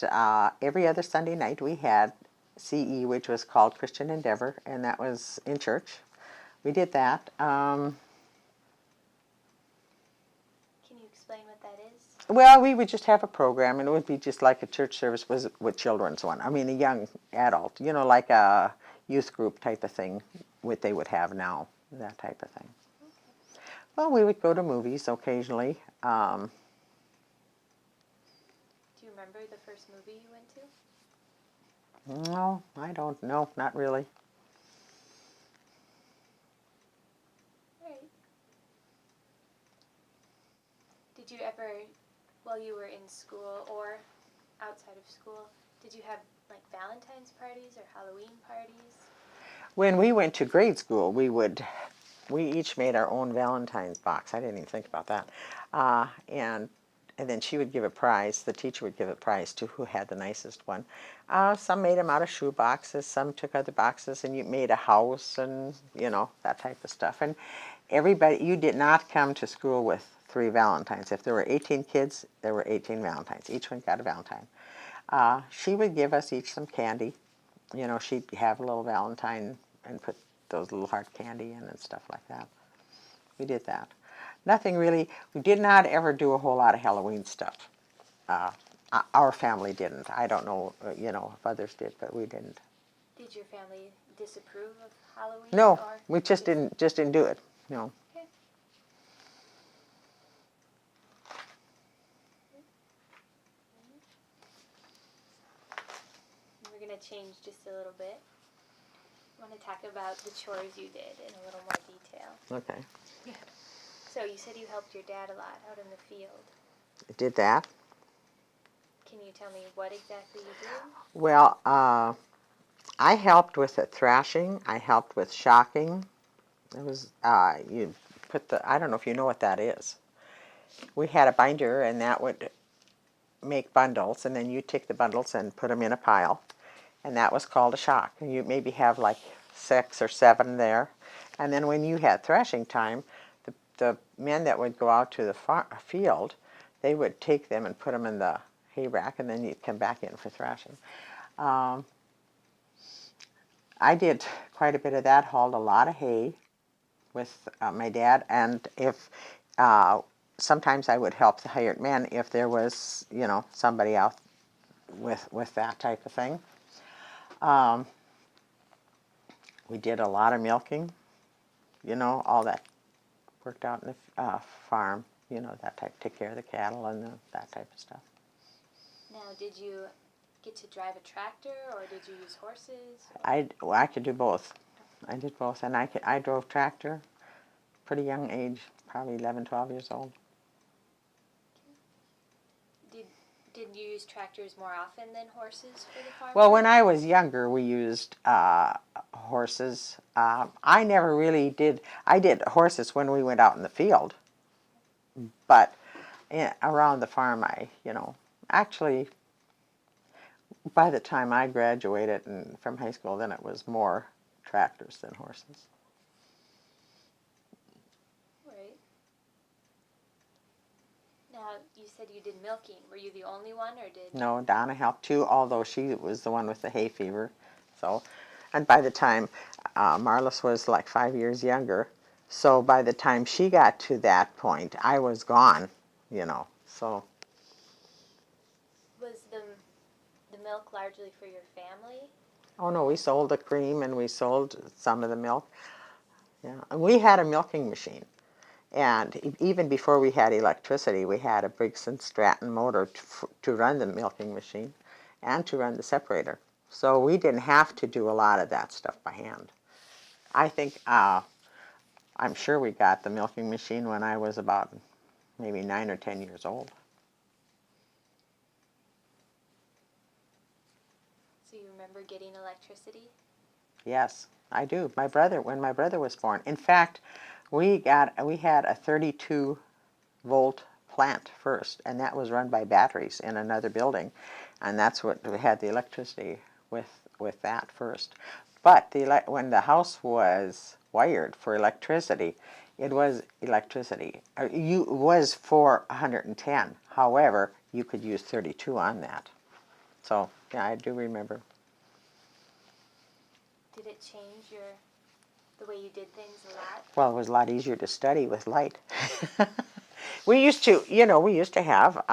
every other Sunday night, we had CE, which was called Christian Endeavor, and that was in church. We did that.
Can you explain what that is?
Well, we would just have a program, and it would be just like a church service was with children's one. I mean, a young adult, you know, like a youth group type of thing, what they would have now, that type of thing. Okay. Well, we would go to movies occasionally.
Do you remember the first movie you went to?
No, I don't know, not really.
All right. Did you ever, while you were in school or outside of school, did you have like Valentine's parties or Halloween parties?
When we went to grade school, we each made our own Valentine's box. I didn't even think about that. And then she would give a prize, the teacher would give a prize to who had the nicest one. Some made them out of shoe boxes, some took other boxes, and you made a house and, you know, that type of stuff. And you did not come to school with 3 Valentines. If there were 18 kids, there were 18 Valentines. Each one got a Valentine. She would give us each some candy. You know, she'd have a little Valentine and put those little heart candy in and stuff like that. We did that. Nothing really. We did not ever do a whole lot of Halloween stuff. Our family didn't. I don't know, you know, if others did, but we didn't.
Did your family disapprove of Halloween?
No, we just didn't do it. No.
Okay. to change just a little bit. I want to talk about the chores you did in a little more detail.
Okay.
So you said you helped your dad a lot out in the field.
Did that.
Can you tell me what exactly you did?
Well, I helped with the thrashing. I helped with shocking. It was, you put the, I don't know if you know what that is. We had a binder, and that would make bundles, and then you take the bundles and put them in a pile, and that was called a shock. And you maybe have like 6 or 7 there. And then when you had thrashing time, the men that would go out to the field, they would take them and put them in the hay rack, and then you'd come back in for thrashing. I did quite a bit of that, hauled a lot of hay with my dad, and if sometimes I would help the hired men if there was, somebody out with that type of thing. We did a lot of milking, all that worked out in the farm, that type, take care of the cattle and that type of stuff.
Now, did you get to drive a tractor, or did you use horses?
I could do both. I did both, and I drove tractor pretty young age, probably 11, 12 years old.
Did you use tractors more often than horses for the farm?
Well, when I was younger, we used horses. I never really did. I did horses when we went out in the field, but around the farm, actually, by the time I graduated from high school, then it was more tractors than horses.
Right. Now, you said you did milking. Were you the only one, or did...
No, Donna helped too, although she was the one with the hay fever. So, and by the time Marlis was like 5 years younger, so by the time she got to that point, I was gone, so.
Was the milk largely for your family?
Oh no, we sold the cream and we sold some of the milk. Yeah, and we had a milking machine. And even before we had electricity, we had a Briggs & Stratton motor to run the milking machine and to run the separator. So we didn't have to do a lot of that stuff by hand. I think, I'm sure we got the milking machine when I was about maybe 9 or 10 years old.
So you remember getting electricity?
Yes, I do. When my brother was born. In fact, we had a 32-volt plant first, and that was run by batteries in another building, and that's what we had the electricity with that first. But when the house was wired for electricity, it was electricity. It was for 110. However, you could use 32 on that. So yeah, I do remember.
Did it change the way you did things a lot?
Well, it was a lot easier to study with light. We used to have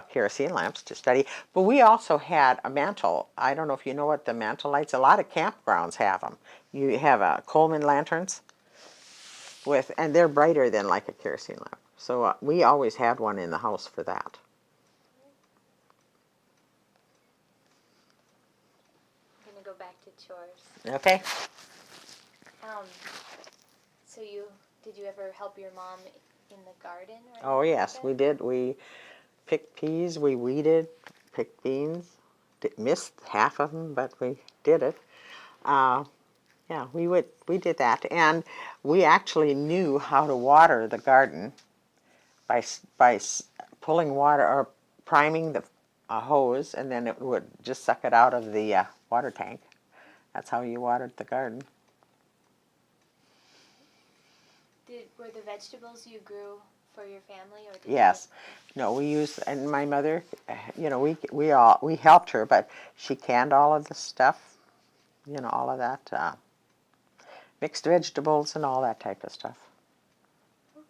kerosene lamps to study, but we also had a mantle. I don't know if you know what the mantle lights. A lot of campgrounds have them. You have Coleman lanterns and they're brighter than like a kerosene lamp. So we always had one in the house for that.
I'm gonna go back to chores.
Okay.
So did you ever help your mom in the garden?
Oh yes, we did. We picked peas, we weeded, picked beans. Missed half of them, but we did it. Yeah, we did that, and we actually knew how to water the garden by pulling water or priming the hose, and then it would just suck it out of the water tank. That's how you watered the garden.
Were the vegetables you grew for your family, or did
Yes. No, we used, and my mother, we helped her, but she canned all of the stuff, all of that, mixed vegetables and all that type of stuff.
Okay.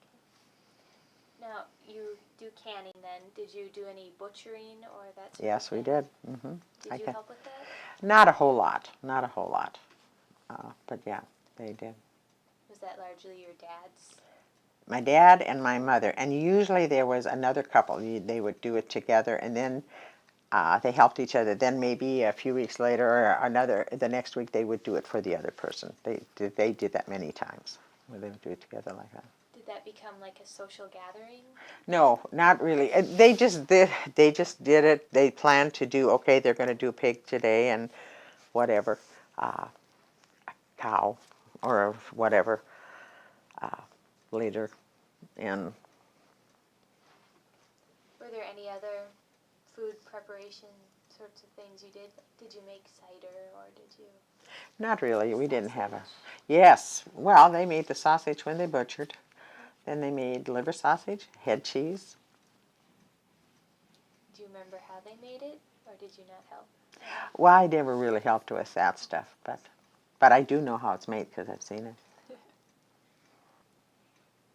Now, you do canning then. Did you do any butchering or that sort
Yes,
of thing?
we did. Mm-hmm.
Did you help with that?
Not a whole lot. Not a whole lot. But yeah, they did.
Was that largely your dad's?
My dad and my mother, and usually there was another couple. They would do it together, and then They helped each other. Then maybe a few weeks later or the next week they would do it for the other person. They did that many times, where they would do it together like that.
Did that become like a social gathering?
No, not really. They just did. They just did it. They planned to do. Okay, they're going to do pig today and whatever, cow or whatever later, and
Were there any other food preparation sorts of things you did? Did you make cider or did you?
not really. We didn't have a. Yes. Well, they made the sausage when they butchered. Then they made liver sausage, head cheese.
Do you remember how they made it, or did you not help?
Well, I never really helped with that stuff, but I do know how it's made because I've seen it.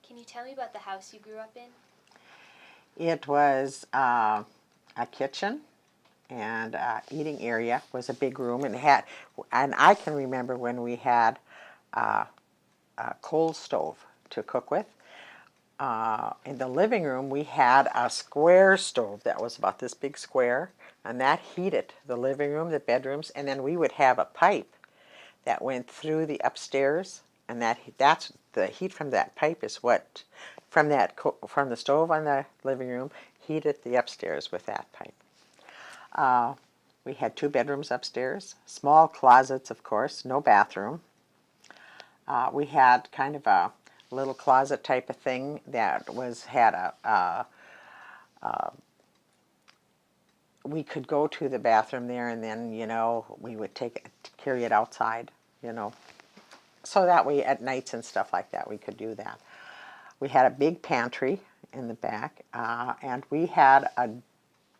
Can you tell me about the house you grew up in?
It was a kitchen and eating area. Was a big room and I can remember when we had a coal stove to cook with. In the living room, we had a square stove that was about this big square, and that heated the living room, the bedrooms, and then we would have a pipe that went through the upstairs, and that's the heat from that pipe is what from the stove on the living room heated the upstairs with that pipe. We had 2 bedrooms upstairs, small closets, of course, no bathroom. We had kind of a little closet type of thing that had we could go to the bathroom there, and then we would carry it outside, so that way at nights and stuff like that we could do that. We had a big pantry in the back, and we had a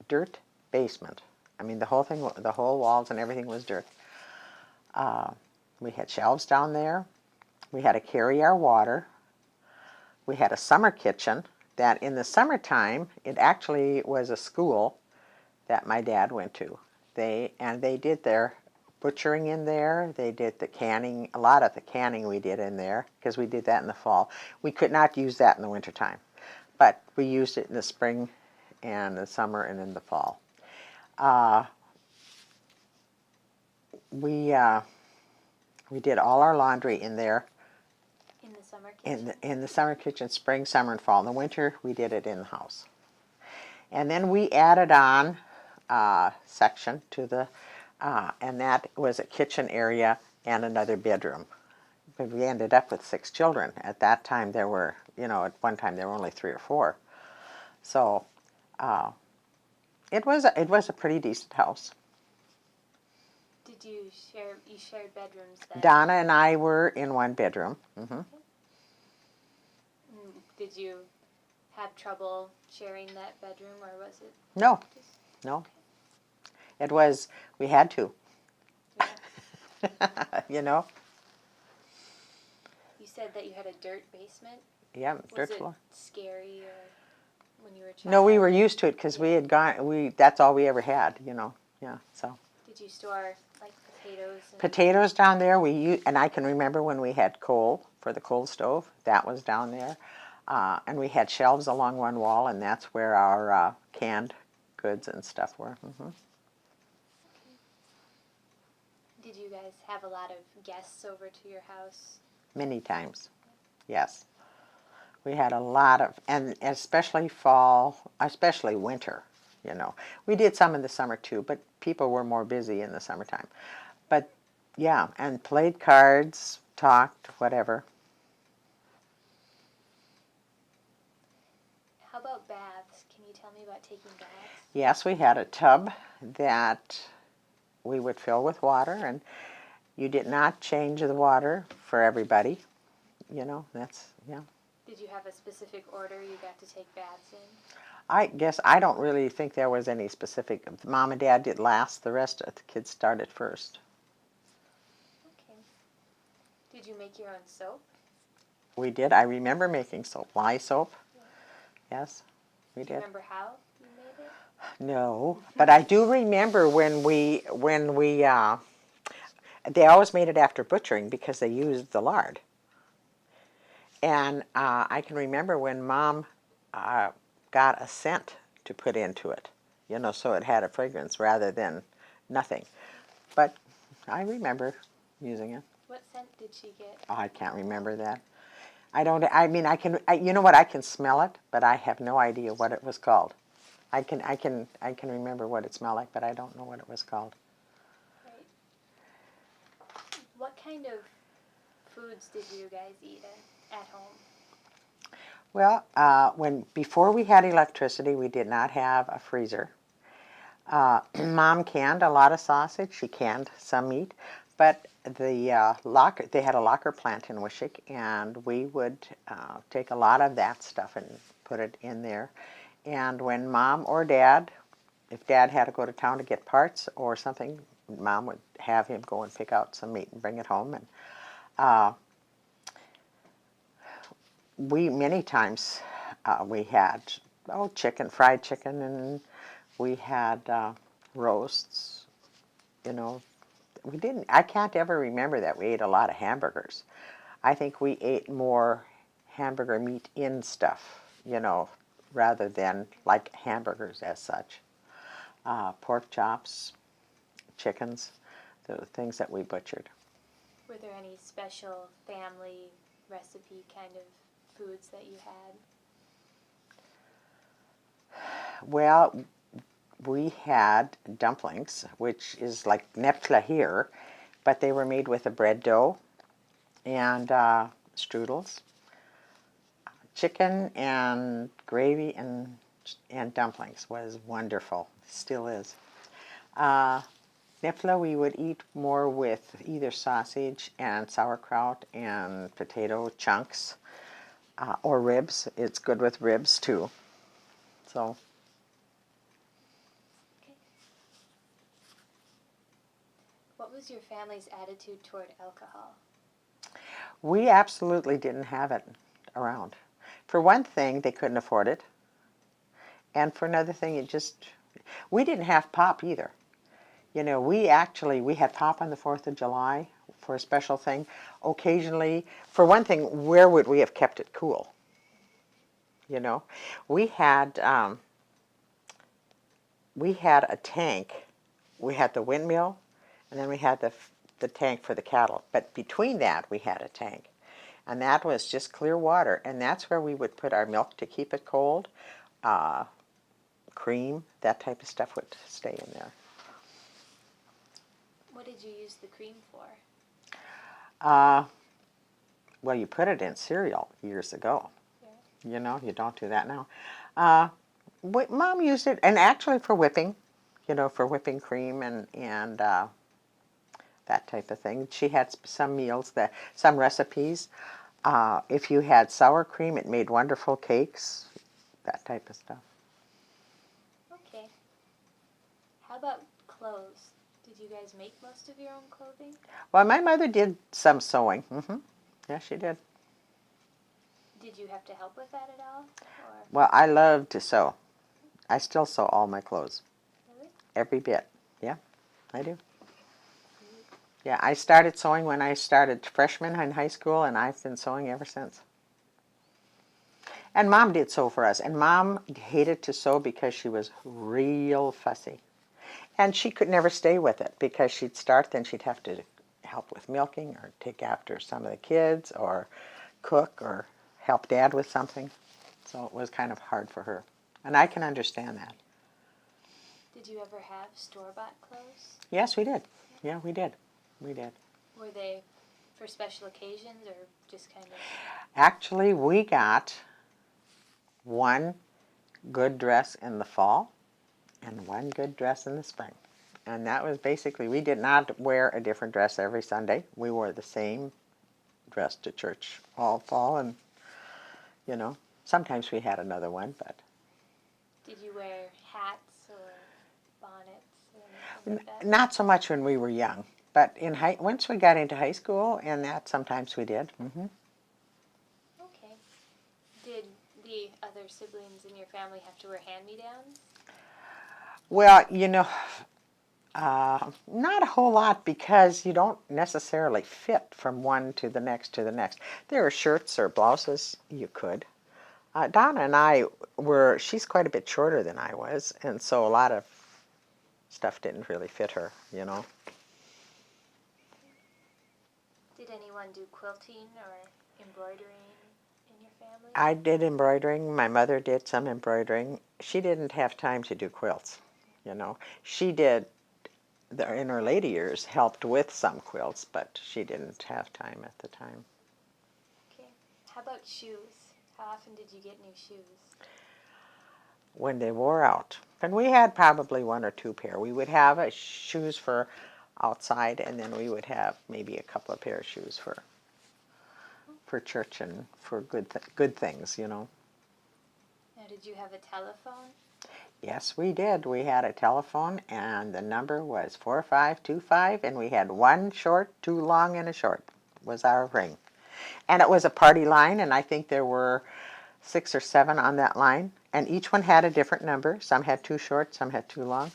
dirt basement. I mean, the whole thing, the whole walls and everything was dirt. We had shelves down there. We had to carry our water. We had a summer kitchen that in the summertime, it actually was a school that my dad went to. They did their butchering in there. They did the canning, a lot of the canning we did in there because we did that in the fall. We could not use that in the wintertime, but we used it in the spring and the summer and in the fall. We did all our laundry in there.
In the summer kitchen?
In the summer kitchen, spring, summer, and fall. In the winter, we did it in the house. And then we added on a section to the, and that was a kitchen area and another bedroom. But we ended up with 6 children. At that time, there were, at one time there were only 3 or 4. So it was a pretty decent house.
Did you shared bedrooms then?
Donna and I were in one bedroom. Mm-hmm.
Did you have trouble sharing that bedroom, or was it?
No, no. It was, we had to.
Yeah.
You
said that you had a dirt basement?
Yeah, dirt floor.
Was it scary or when you were a child?
No, we were used to it because we had that's all we ever had, Yeah, so.
Did you store like potatoes?
Potatoes down there, and I can remember when we had coal for the coal stove, that was down there. And we had shelves along one wall, and that's where our canned goods and stuff were. Mm-hmm.
Did you guys have a lot of guests over to your house?
Many times, yes. We had a lot of, and especially fall, especially winter, We did some in the summer too, but people were more busy in the summertime. But yeah, and played cards, talked, whatever.
How about baths? Can you tell me about taking baths?
Yes, we had a tub that we would fill with water, and you did not change the water for everybody. That's, yeah.
Did you have a specific order you got to take baths in?
I guess I don't really think there was any specific. Mom and Dad did last. The rest of the kids started first.
Okay. Did you make your own soap?
We did. I remember making soap. Lye soap. Yeah. Yes, we did.
Do you remember how you made it?
No, but I do remember when they always made it after butchering because they used the lard. And I can remember when Mom got a cent to put into it. you know, so it had a fragrance rather than nothing. But I remember using it.
What scent did she get?
Oh, I can't remember that. I mean, you know what, I can smell it, but I have no idea what it was called. I can remember what it smelled like, but I don't know what it was called.
Right. What kind of foods did you guys eat at home?
Well, before we had electricity, we did not have a freezer. Mom canned a lot of sausage. She canned some meat, but they had a locker plant in Wishick, and we would take a lot of that stuff and put it in there. And when Mom or Dad, if Dad had to go to town to get parts or something, Mom would have him go and pick out some meat and bring it home. And we many times we had fried chicken, and we had roasts. You know, we didn't. I can't ever remember that we ate a lot of hamburgers. I think we ate more hamburger meat in stuff, you know, rather than like hamburgers as such. Pork chops, chickens, the things that we butchered.
Were there any special family recipe kind of foods that you had?
Well, we had dumplings, which is like neptla here, but they were made with a bread dough and strudels, chicken and gravy and dumplings was wonderful. Still is. Neptla we would eat more with either sausage and sauerkraut and potato chunks or ribs. It's good with ribs too. So.
Okay. What was your family's attitude toward alcohol?
We absolutely didn't have it around. For one thing, they couldn't afford it. And for another thing, we didn't have pop either. You know, we had pop on the 4th of July for a special thing. Occasionally, for one thing, where would we have kept it cool? You know, we had a tank. We had the windmill, and then we had the tank for the cattle. But between that, we had a tank. And that was just clear water. And that's where we would put our milk to keep it cold. Cream, that type of stuff would stay in there.
What did you use the cream for?
Well, you put it in cereal years ago.
Yeah.
You know, you don't do that now. Mom used it, and actually for whipping, you know, for whipping cream and that type of thing. She had some meals, some recipes. If you had sour cream, it made wonderful cakes, that type of stuff.
Okay. How about clothes? Did you guys make most of your own clothing?
Well, my mother did some sewing. Yeah, she did.
Did you have to help with that at all? Or?
Well, I love to sew. I still sew all my clothes.
Really?
Every bit. Yeah, I do. Yeah, I started sewing when I started freshman in high school, and I've been sewing ever since. And Mom did sew for us. And Mom hated to sew because she was real fussy. And she could never stay with it because she'd start, then she'd have to help with milking or take after some of the kids or cook or help Dad with something. So it was kind of hard for her. And I can understand that.
Did you ever have store-bought clothes?
Yes, we did. Yeah, we did. We did.
Were they for special occasions or just kind of?
Actually, we got one good dress in the fall and one good dress in the spring. And that was basically, we did not wear a different dress every Sunday. We wore the same dress to church all fall, and, you know, sometimes we had another one, but.
Did you wear hats or bonnets or anything like that?
Not so much when we were young, but once we got into high school, and that sometimes we did.
Okay. Did the other siblings in your family have to wear hand-me-downs?
Well, you know, not a whole lot because you don't necessarily fit from one to the next to the next. There are shirts or blouses you could. Donna and I were, she's quite a bit shorter than I was, and so a lot of stuff didn't really fit her, you know.
Did anyone do quilting or embroidering in your family?
I did embroidering. My mother did some embroidering. She didn't have time to do quilts, you know. She did, in her later years, helped with some quilts, but she didn't have time at the time.
Okay. How about shoes? How often did you get new shoes?
When they wore out. And we had probably one or two pair. We would have shoes for outside, and then we would have maybe a couple of pair of shoes for church and for good things, you know.
Now, did you have a telephone?
Yes, we did. We had a telephone, and the number was 4525, and we had one short, two long, and a short was our ring. And it was a party line, and I think there were 6 or 7 on that line, and each one had a different number. Some had too short, some had too long,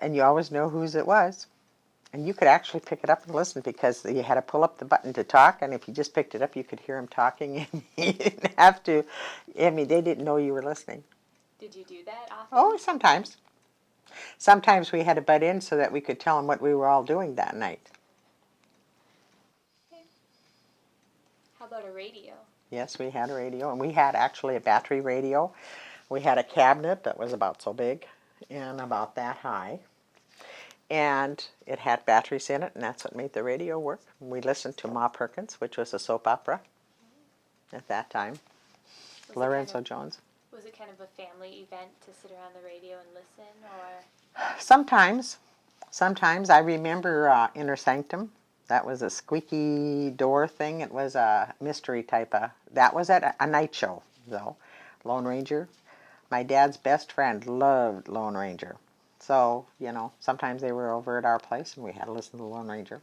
and you always know whose it was. And you could actually pick it up and listen because you had to pull up the button to talk, and if you just picked it up, you could hear them talking, and you didn't have to, I mean, they didn't know you were listening.
Did you do that often?
Oh, sometimes. Sometimes we had to butt in so that we could tell them what we were all doing that night.
Okay. How about a radio?
Yes, we had a radio, and we had actually a battery radio. We had a cabinet that was about so big and about that high. And it had batteries in it, and that's what made the radio work. We listened to Ma Perkins, which was a soap opera at that time. Lorenzo Jones.
Was it kind of a family event to sit around the radio and listen, or?
Sometimes. Sometimes. I remember Inner Sanctum. That was a squeaky door thing. It was a mystery type of, that was at a night show, though. Lone Ranger. My dad's best friend loved Lone Ranger. So, you know, sometimes they were over at our place and we had to listen to the Lone Ranger.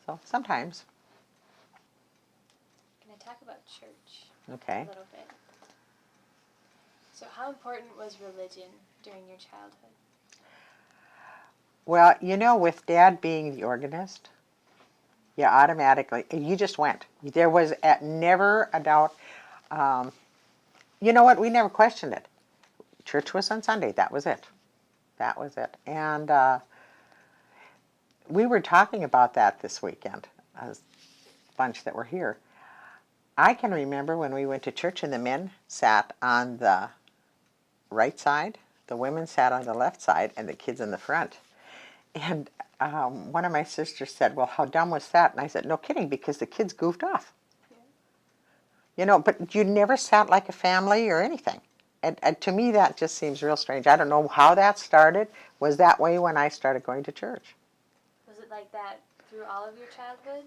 So, sometimes.
Can I talk about church?
Okay.
A little bit. So how important was religion during your childhood?
Well, you know, with Dad being the organist, you automatically, you just went. There was never a doubt. You know what? We never questioned it. Church was on Sunday. That was it. That was it. And we were talking about that this weekend, a bunch that were here. I can remember when we went to church and the men sat on the right side, the women sat on the left side, and the kids in the front. And one of my sisters said, well, how dumb was that? And I said, no kidding, because the kids goofed off. Yeah. You know, but you never sat like a family or anything. And to me, that just seems real strange. I don't know how that started. Was that way when I started going to church?
Was it like that through all of your childhood?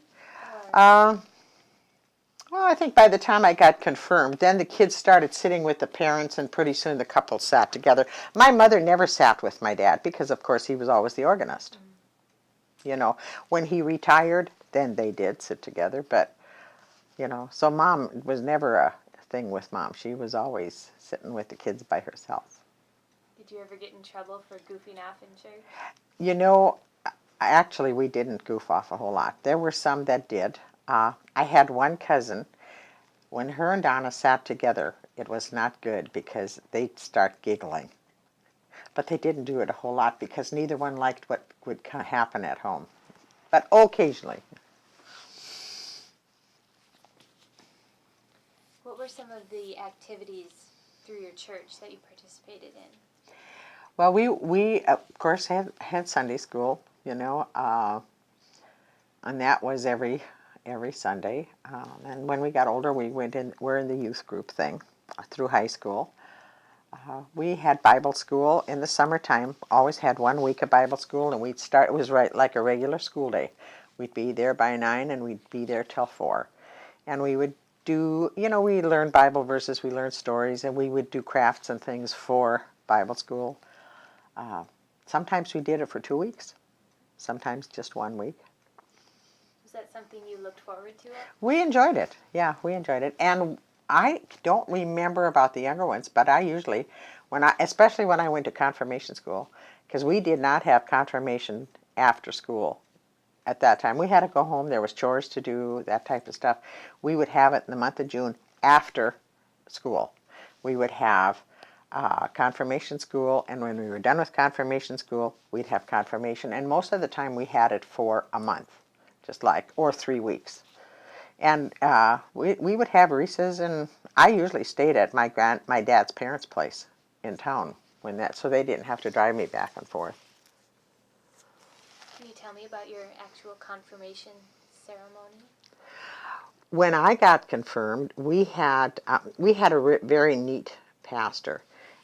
Well, I think by the time I got confirmed, then the kids started sitting with the parents, and pretty soon the couple sat together. My mother never sat with my dad because, of course, he was always the organist. Mm-hmm. You know, when he retired, then they did sit together. But, you know, so Mom was never a thing with Mom. She was always sitting with the kids by herself.
Did you ever get in trouble for goofing off in church?
You know, actually, we didn't goof off a whole lot. There were some that did. I had one cousin, when her and Donna sat together, it was not good because they'd start giggling. But they didn't do it a whole lot because neither one liked what would happen at home. But occasionally.
What were some of the activities through your church that you participated in?
Well, we of course had Sunday school, you know, and that was every Sunday. And when we got older, we're in the youth group thing through high school. We had Bible school in the summertime. Always had 1 week of Bible school, and we'd start. It was right like a regular school day. We'd be there by 9, and we'd be there till 4. And we would do, you know, we learned Bible verses, we learned stories, and we would do crafts and things for Bible school. Sometimes we did it for 2 weeks. Sometimes just 1 week.
Was that something you looked forward to?
We enjoyed it. Yeah, we enjoyed it. And I don't remember about the younger ones, but I usually, especially when I went to confirmation school, because we did not have confirmation after school at that time. We had to go home. There was chores to do, that type of stuff. We would have it in the month of June after school. We would have confirmation school, and when we were done with confirmation school, we'd have confirmation, and most of the time we had it for a month, or 3 weeks. And we would have recess, and I usually stayed at my dad's parents' place in town so they didn't have to drive me back and forth.
Can you tell me about your actual confirmation ceremony?
When I got confirmed, we had a very neat pastor,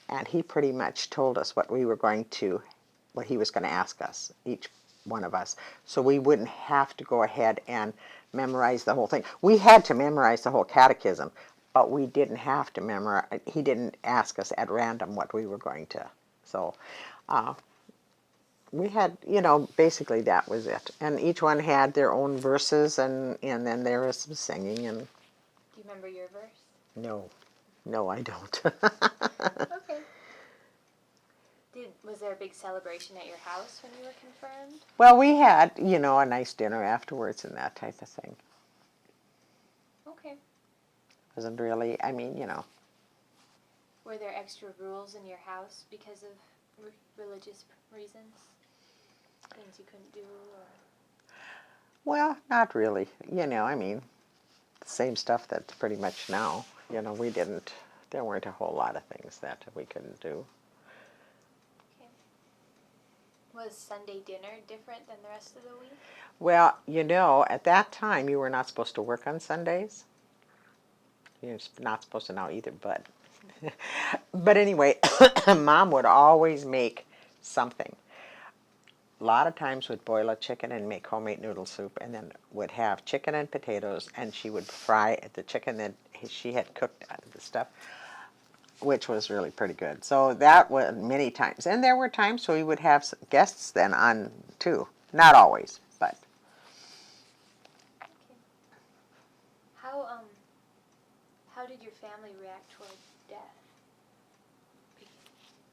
and he pretty much told us what he was going to ask us, each one of us, so we wouldn't have to go ahead and memorize the whole thing. We had to memorize the whole catechism, but we didn't have to memorize. He didn't ask us at random what we were going to. So we had, basically that was it. And each one had their own verses, and then there was some singing. And
do you remember your verse?
No, I don't.
Okay. Was there a big celebration at your house when you were confirmed?
Well, we had, a nice dinner afterwards and that type of thing.
Okay.
Wasn't really,
Were there extra rules in your house because of religious reasons? Things you couldn't do? Or?
Well, not really. The same stuff that's pretty much now. There weren't a whole lot of things that we couldn't do.
Okay. Was Sunday dinner different than the rest of the week?
Well, at that time you were not supposed to work on Sundays. You're not supposed to now either, but but anyway, Mom would always make something. A lot of times would boil a chicken and make homemade noodle soup, and then would have chicken and potatoes, and she would fry the chicken that she had cooked the stuff, which was really pretty good. So that was many times. And there were times we would have guests then on too. Not always, but.
Okay. How did your family react toward death?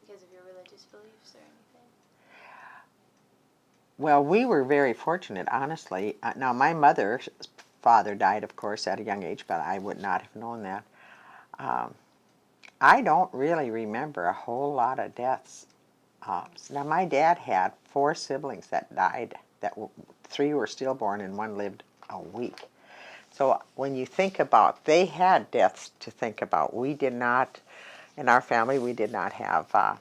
Because of your religious beliefs or anything?
Well, we were very fortunate, honestly. Now, my mother's father died, of course, at a young age, but I would not have known that. I don't really remember a whole lot of deaths. Now, my dad had 4 siblings that died. 3 were stillborn and 1 lived a week. So when you think about, they had deaths to think about. We did not, in our family, we did not have a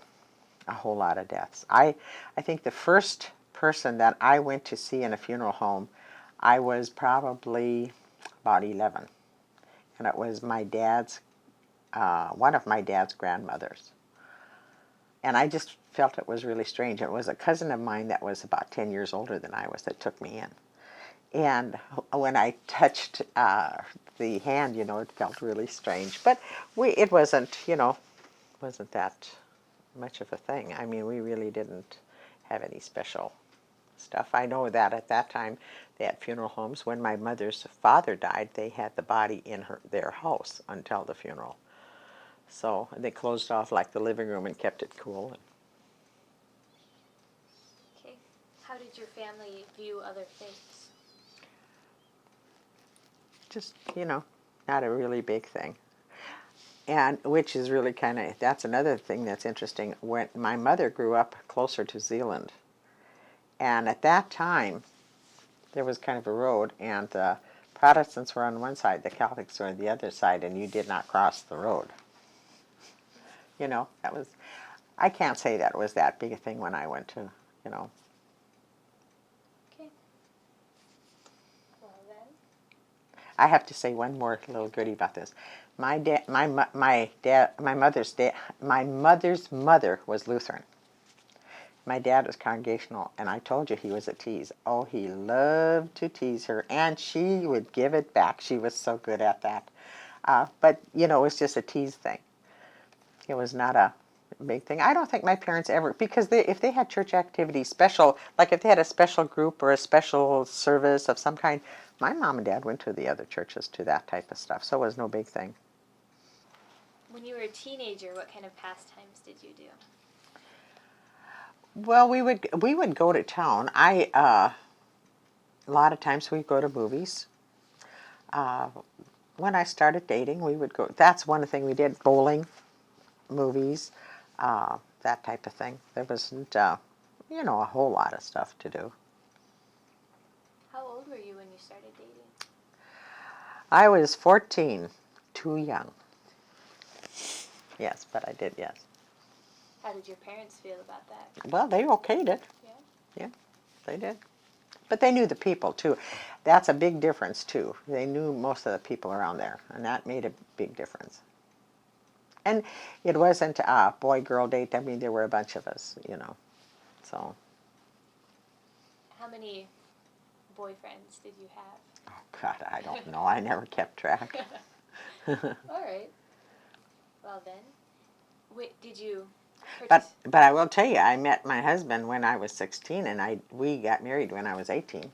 whole lot of deaths. I think the first person that I went to see in a funeral home, I was probably about 11. And it was my dad's, one of my dad's grandmothers. And I just felt it was really strange. It was a cousin of mine that was about 10 years older than I was that took me in. And when I touched the hand, it felt really strange. But it wasn't, wasn't that much of a thing. We really didn't have any special stuff. I know that at that time they had funeral homes. When my mother's father died, they had the body in their house until the funeral. So they closed off like the living room and kept it cool.
Okay. How did your family view other faiths?
Just, not a really big thing. And which is really that's another thing that's interesting. When my mother grew up closer to Zeeland, and at that time there was kind of a road, and the Protestants were on one side, the Catholics were on the other side, and you did not cross the road. That was, I can't say that was that big a thing when I went to,
Okay. Well then.
I have to say one more little goodie about this. My mother's mother was Lutheran. My dad was Congregational, and I told you he was a tease. Oh, he loved to tease her, and she would give it back. She was so good at that. But, it was just a tease thing. It was not a big thing. I don't think my parents ever, because if they had church activities special, like if they had a special group or a special service of some kind, my mom and dad went to the other churches to that type of stuff, so it was no big thing.
When you were a teenager, what kind of pastimes did you do?
Well, we would go to town. A lot of times we'd go to movies. when I started dating, we would go. That's one thing we did: bowling, movies, that type of thing. There wasn't, a whole lot of stuff to do.
How old were you when you started dating?
I was 14, too young. Yes, but I did, yes.
How did your parents feel about that?
Well, they okayed it.
Yeah?
Yeah, they did. But they knew the people, too. That's a big difference, too. They knew most of the people around there, and that made a big difference. And it wasn't a boy-girl date. I mean, there were a bunch of us, so.
How many boyfriends did you have?
Oh, God, I don't know. I never kept track.
All right. Well then, did you?
But I will tell you, I met my husband when I was 16, and we got married when I was 18.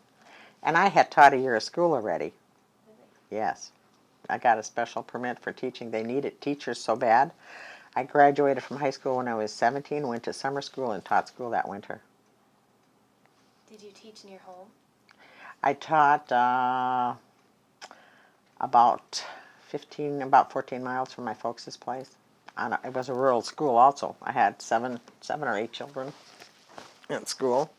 And I had taught a year of school already.
Really?
Yes. I got a special permit for teaching. They needed teachers so bad. I graduated from high school when I was 17, went to summer school, and taught school that winter.
Did you teach near home?
I taught about 14 miles from my folks' place. It was a rural school also. I had seven or eight children in school.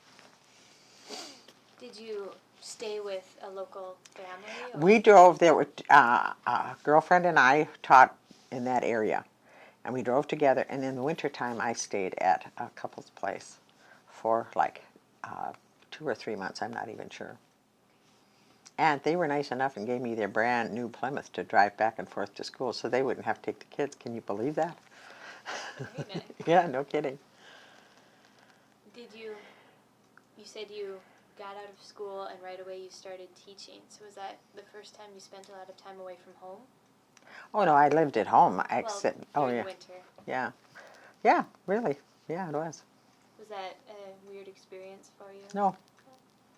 Did you stay with a local family? Or?
We drove there with a girlfriend and I taught in that area. And we drove together, and in the wintertime I stayed at a couple's place for like 2 or 3 months, I'm not even sure. And they were nice enough and gave me their brand new Plymouth to drive back and forth to school so they wouldn't have to take the kids. Can you believe that?
Very nice.
Yeah, no kidding.
Did you said you got out of school and right away you started teaching. So was that the first time you spent a lot of time away from home?
Oh, no, I lived at home.
During the winter.
Yeah. Yeah, really. Yeah, it was.
Was that a weird experience for you?
No.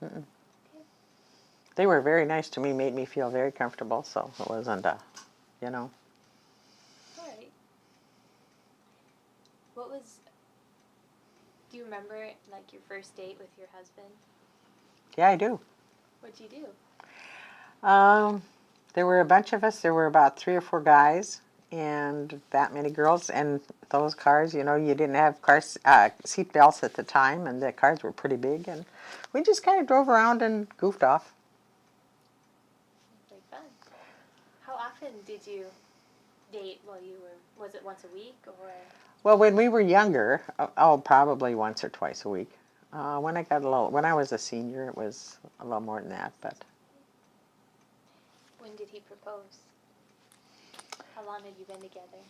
Mm-mm. Okay. They were very nice to me, made me feel very comfortable, so it wasn't,
All right. Do you remember, like, your first date with your husband?
Yeah, I do.
What'd you do?
There were a bunch of us. There were about 3 or 4 guys and that many girls. And those cars, you didn't have seat belts at the time, and the cars were pretty big. And we just kind of drove around and goofed off.
Very fun. How often did you date was it once a week or?
Well, when we were younger, probably once or twice a week. When I was a senior, it was a little more than that, but.
When did he propose? How long had you been together?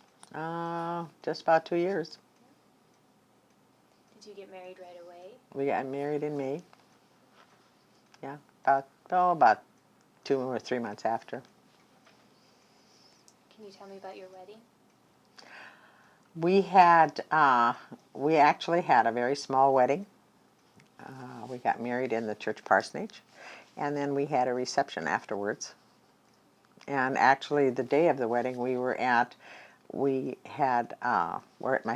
Just about 2 years.
Did you get married right away?
We got married in May. Yeah, about 2 or 3 months after.
Can you tell me about your wedding?
We actually had a very small wedding. We got married in the church parsonage, and then we had a reception afterwards. And actually, the day of the wedding, we're at my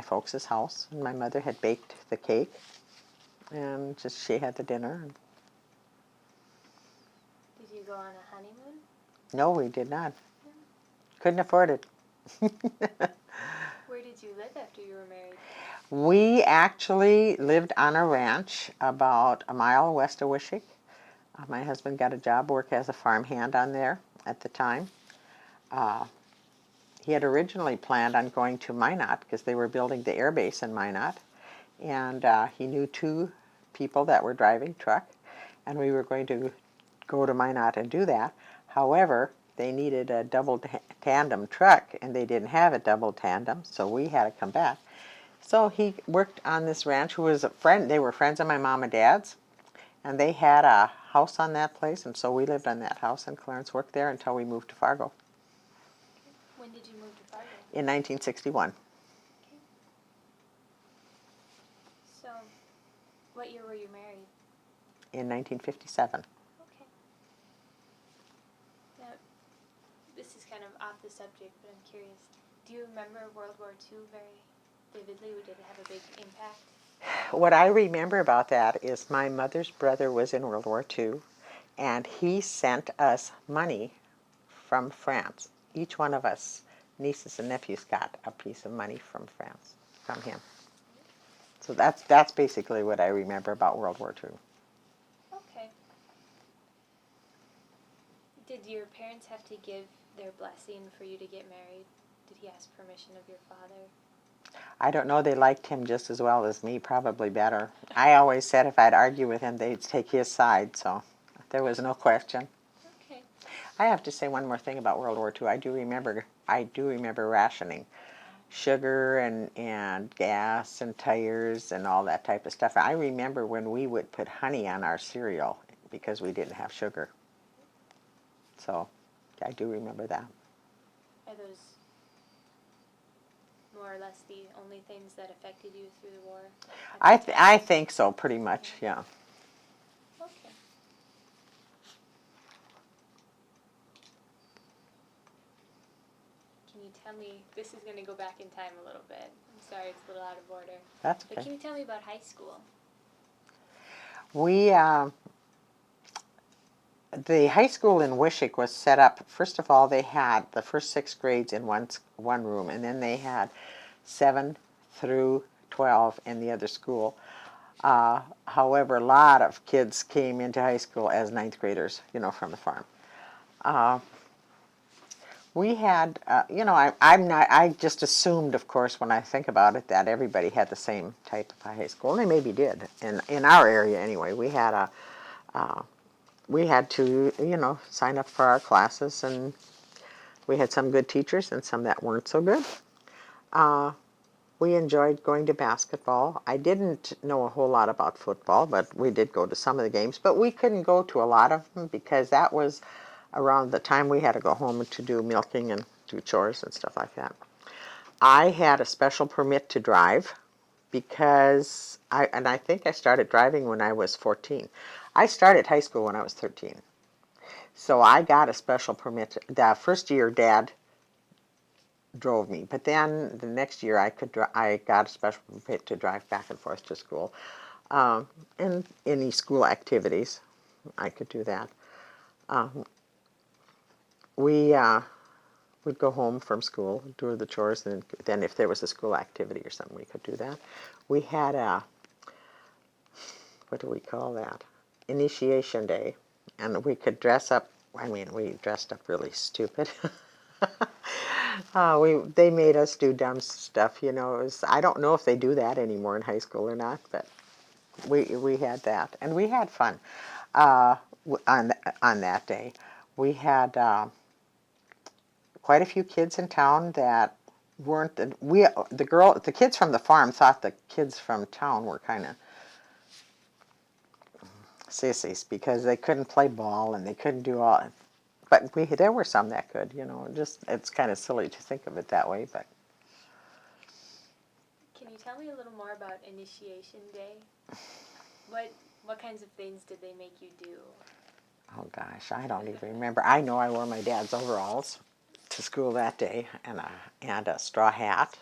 folks' house, and my mother had baked the cake, and she had the dinner.
Did you go on a honeymoon?
No, we did not. Couldn't afford it.
Where did you live after you were married?
We actually lived on a ranch about a mile west of Wishick. My husband got a job, work as a farmhand on there at the time. He had originally planned on going to Minot because they were building the air base in Minot. And he knew 2 people that were driving truck, and we were going to go to Minot and do that. However, they needed a double tandem truck, and they didn't have a double tandem, so we had to come back. So he worked on this ranch, who was a friend. They were friends of my mom and dad's, and they had a house on that place, and so we lived on that house, and Clarence worked there until we moved to Fargo.
When did you move to Fargo?
In 1961.
Okay. So, what year were you married?
In 1957.
Okay. Now, this is kind of off the subject, but I'm curious. Do you remember World War II very vividly? Did it have a big impact?
What I remember about that is my mother's brother was in World War II, and he sent us money from France. Each one of us, nieces and nephews, got a piece of money from France, from him. So that's basically what I remember about World War II.
Okay. Did your parents have to give their blessing for you to get married? Did he ask permission of your father?
I don't know, they liked him just as well as me, probably better. I always said if I'd argue with him, they'd take his side, so there was no question.
Okay.
I have to say one more thing about World War II. I do remember rationing. Sugar and gas and tires and all that type of stuff. I remember when we would put honey on our cereal because we didn't have sugar. So I do remember that.
Are those more or less the only things that affected you through the war?
I think so, pretty much, yeah.
Okay. Can you tell me, this is going to go back in time a little bit. I'm sorry, it's a little out of order.
That's
But
okay.
can you tell me about high school?
The high school in Wishick was set up, first of all, they had the first 6 grades in one room, and then they had 7 through 12 in the other school. However, a lot of kids came into high school as 9th graders, from the farm. We had, I just assumed, of course, when I think about it, that everybody had the same type of high school, and they maybe did. In our area, anyway, we had to, sign up for our classes, and we had some good teachers and some that weren't so good. We enjoyed going to basketball. I didn't know a whole lot about football, but we did go to some of the games. But we couldn't go to a lot of them because that was around the time we had to go home to do milking and do chores and stuff like that. I had a special permit to drive because I think I started driving when I was 14. I started high school when I was 13. So I got a special permit. The first year, Dad drove me, but then the next year I got a special permit to drive back and forth to school, and any school activities, I could do that. We would go home from school, do the chores, and then if there was a school activity or something, we could do that. We had what do we call that? Initiation day, and we could dress up. I mean, we dressed up really stupid. They made us do dumb stuff, I don't know if they do that anymore in high school or not, but we had that, and we had fun on that day. We had quite a few kids in town that weren't the kids from the farm thought the kids from town were kind of sissies because they couldn't play ball and they couldn't do all. But there were some that could, just it's kind of silly to think of it that way, but.
Can you tell me a little more about Initiation Day? What kinds of things did they make you do?
Oh gosh, I don't even remember. I know I wore my dad's overalls to school that day and a straw hat.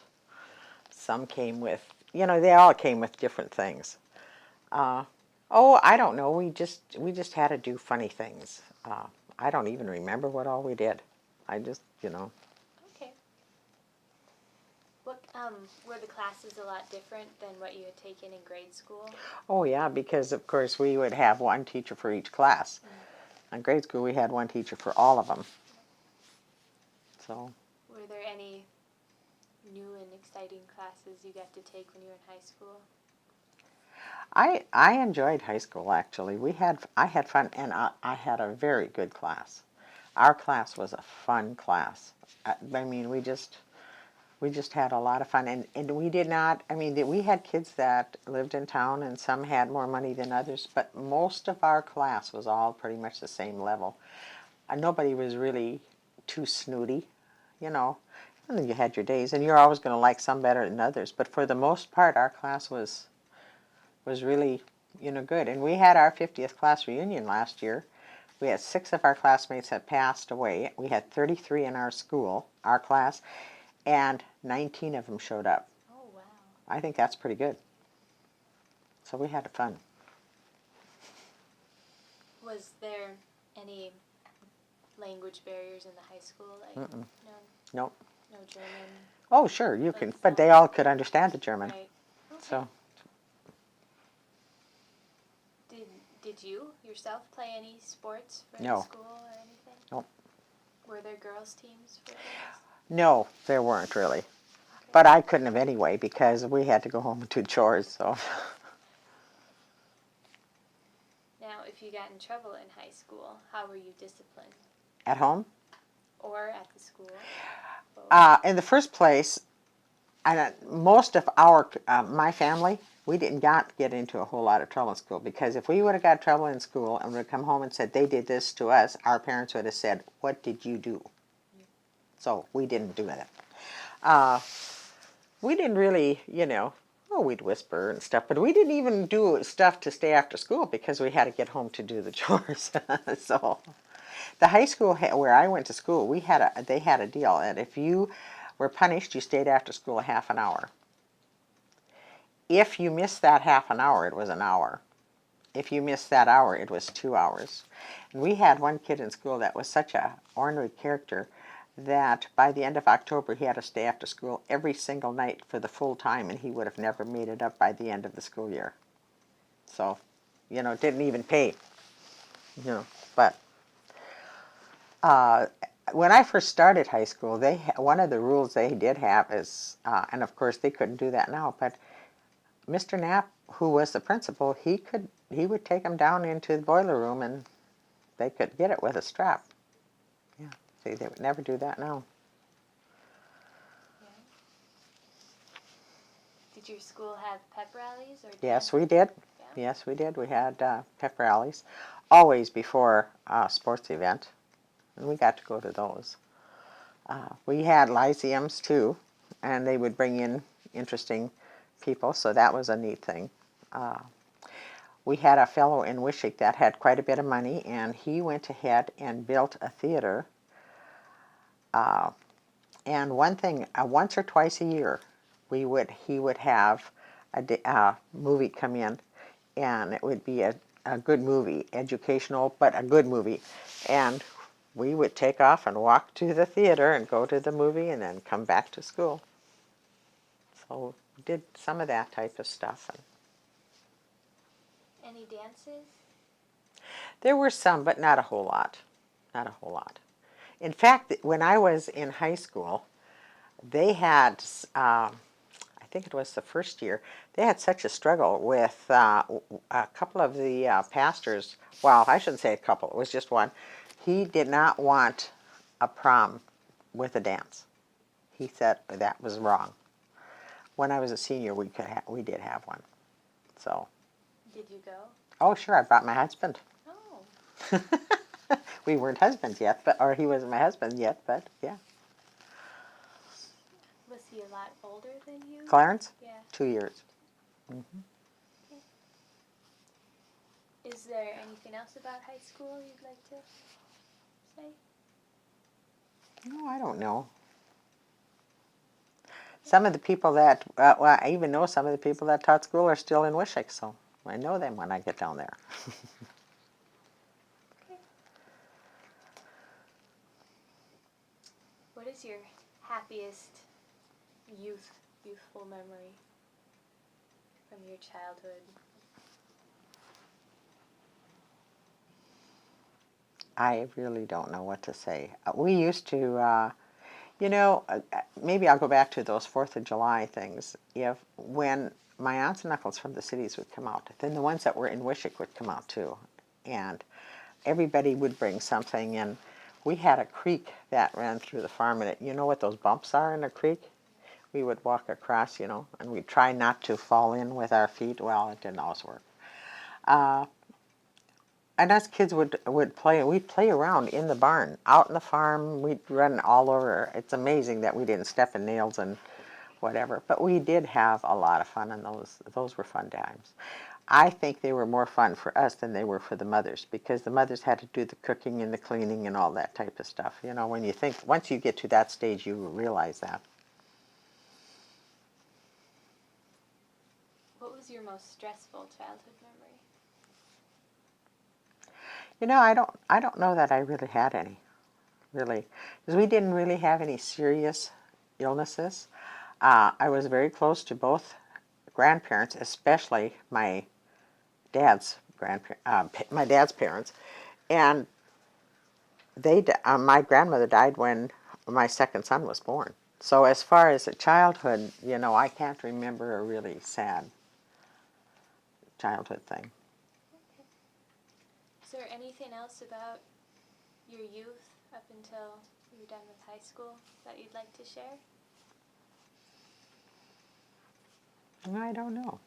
Some came with, they all came with different things. I don't know. We just had to do funny things. I don't even remember what all we did. I just,
Okay. What were the classes a lot different than what you had taken in grade school?
Oh yeah, because of course we would have one teacher for each class. In grade school we had one teacher for all of them. So.
Were there any new and exciting classes you got to take when you were in high school?
I enjoyed high school actually. I had fun, and I had a very good class. Our class was a fun class. I mean, we just had a lot of fun, and we did not. I mean, we had kids that lived in town, and some had more money than others. But most of our class was all pretty much the same level. Nobody was really too snooty, And then you had your days, and you're always going to like some better than others. But for the most part, our class was really, good. And we had our 50th class reunion last year. We had 6 of our classmates that passed away. We had 33 in our school, our class, and 19 of them showed up.
Oh, wow.
I think that's pretty good. So we had fun.
Was there any language barriers in the high school? Like,
Mm-mm.
no,
Nope.
no German.
Oh, sure, you
Like
can,
some-
but they all could understand the German.
Right. Okay.
So,
Did you yourself play any sports for
No.
the school or anything?
Nope.
Were there girls' teams for things?
no, there weren't really.
Okay.
But I couldn't have anyway because we had to go home and do chores, so.
Now, if you got in trouble in high school, how were you disciplined?
At home?
Or at the school? Both.
In the first place, most of my family, we did not get into a whole lot of trouble in school because if we would have got trouble in school and would have come home and said they did this to us, our parents would have said, "What did you do?" So we didn't do that. We didn't really, we'd whisper and stuff, but we didn't even do stuff to stay after school because we had to get home to do the chores. So the high school where I went to school, they had a deal that if you were punished, you stayed after school a half an hour. If you missed that half an hour, it was an hour. If you missed that hour, it was 2 hours. And we had one kid in school that was such a ornery character that by the end of October he had to stay after school every single night for the full time, and he would have never made it up by the end of the school year. So, it didn't even pay. But when I first started high school, one of the rules they did have is, and of course they couldn't do that now, but Mr. Knapp, who was the principal, he would take them down into the boiler room and they could get it with a strap. Yeah, see, they would never do that now.
Yeah. Did your school have pep rallies or?
Yes, we did.
Yeah.
Yes, we did. We had pep rallies, always before a sports event, and we got to go to those. We had lyceums too, and they would bring in interesting people, so that was a neat thing. We had a fellow in Wishick that had quite a bit of money, and he went ahead and built a theater. And one thing, once or twice a year, he would have a movie come in, and it would be a good movie, educational, but a good movie. And we would take off and walk to the theater and go to the movie and then come back to school. So we did some of that type of stuff.
Any dances?
There were some, but not a whole lot. Not a whole lot. In fact, when I was in high school, they had, I think it was the first year, they had such a struggle with a couple of the pastors. Well, I shouldn't say a couple, it was just one. He did not want a prom with a dance. He said that was wrong. When I was a senior, we did have one. So.
Did you go?
Oh, sure, I brought my husband.
Oh.
We weren't husbands yet, or he wasn't my husband yet, but yeah.
Was he a lot older than you?
Clarence?
Yeah.
2 years.
Is there anything else about high school you'd like to say?
No, I don't know. Some of the people that, well, I even know some of the people that taught school are still in Wishick, so I know them when I get down there.
Okay. What is your happiest youthful memory from your childhood?
I really don't know what to say. We used to, maybe I'll go back to those 4th of July things. When my aunts and uncles from the cities would come out, then the ones that were in Wishick would come out too. And everybody would bring something, and we had a creek that ran through the farm, and you know what those bumps are in a creek? We would walk across, and we'd try not to fall in with our feet. Well, it didn't always work. And us kids would play, we'd play around in the barn, out in the farm, we'd run all over. It's amazing that we didn't step in nails and whatever, but we did have a lot of fun, and those were fun times. I think they were more fun for us than they were for the mothers, because the mothers had to do the cooking and the cleaning and all that type of stuff. When you think, once you get to that stage, you realize that.
What was your most stressful childhood memory?
I don't know that I really had any. really, because we didn't really have any serious illnesses. I was very close to both grandparents, especially my dad's my dad's parents, and my grandmother died when my second son was born. So as far as a childhood, I can't remember a really sad childhood thing.
Okay. Is there anything else about your youth up until you were done with high school that you'd like to share?
I don't know.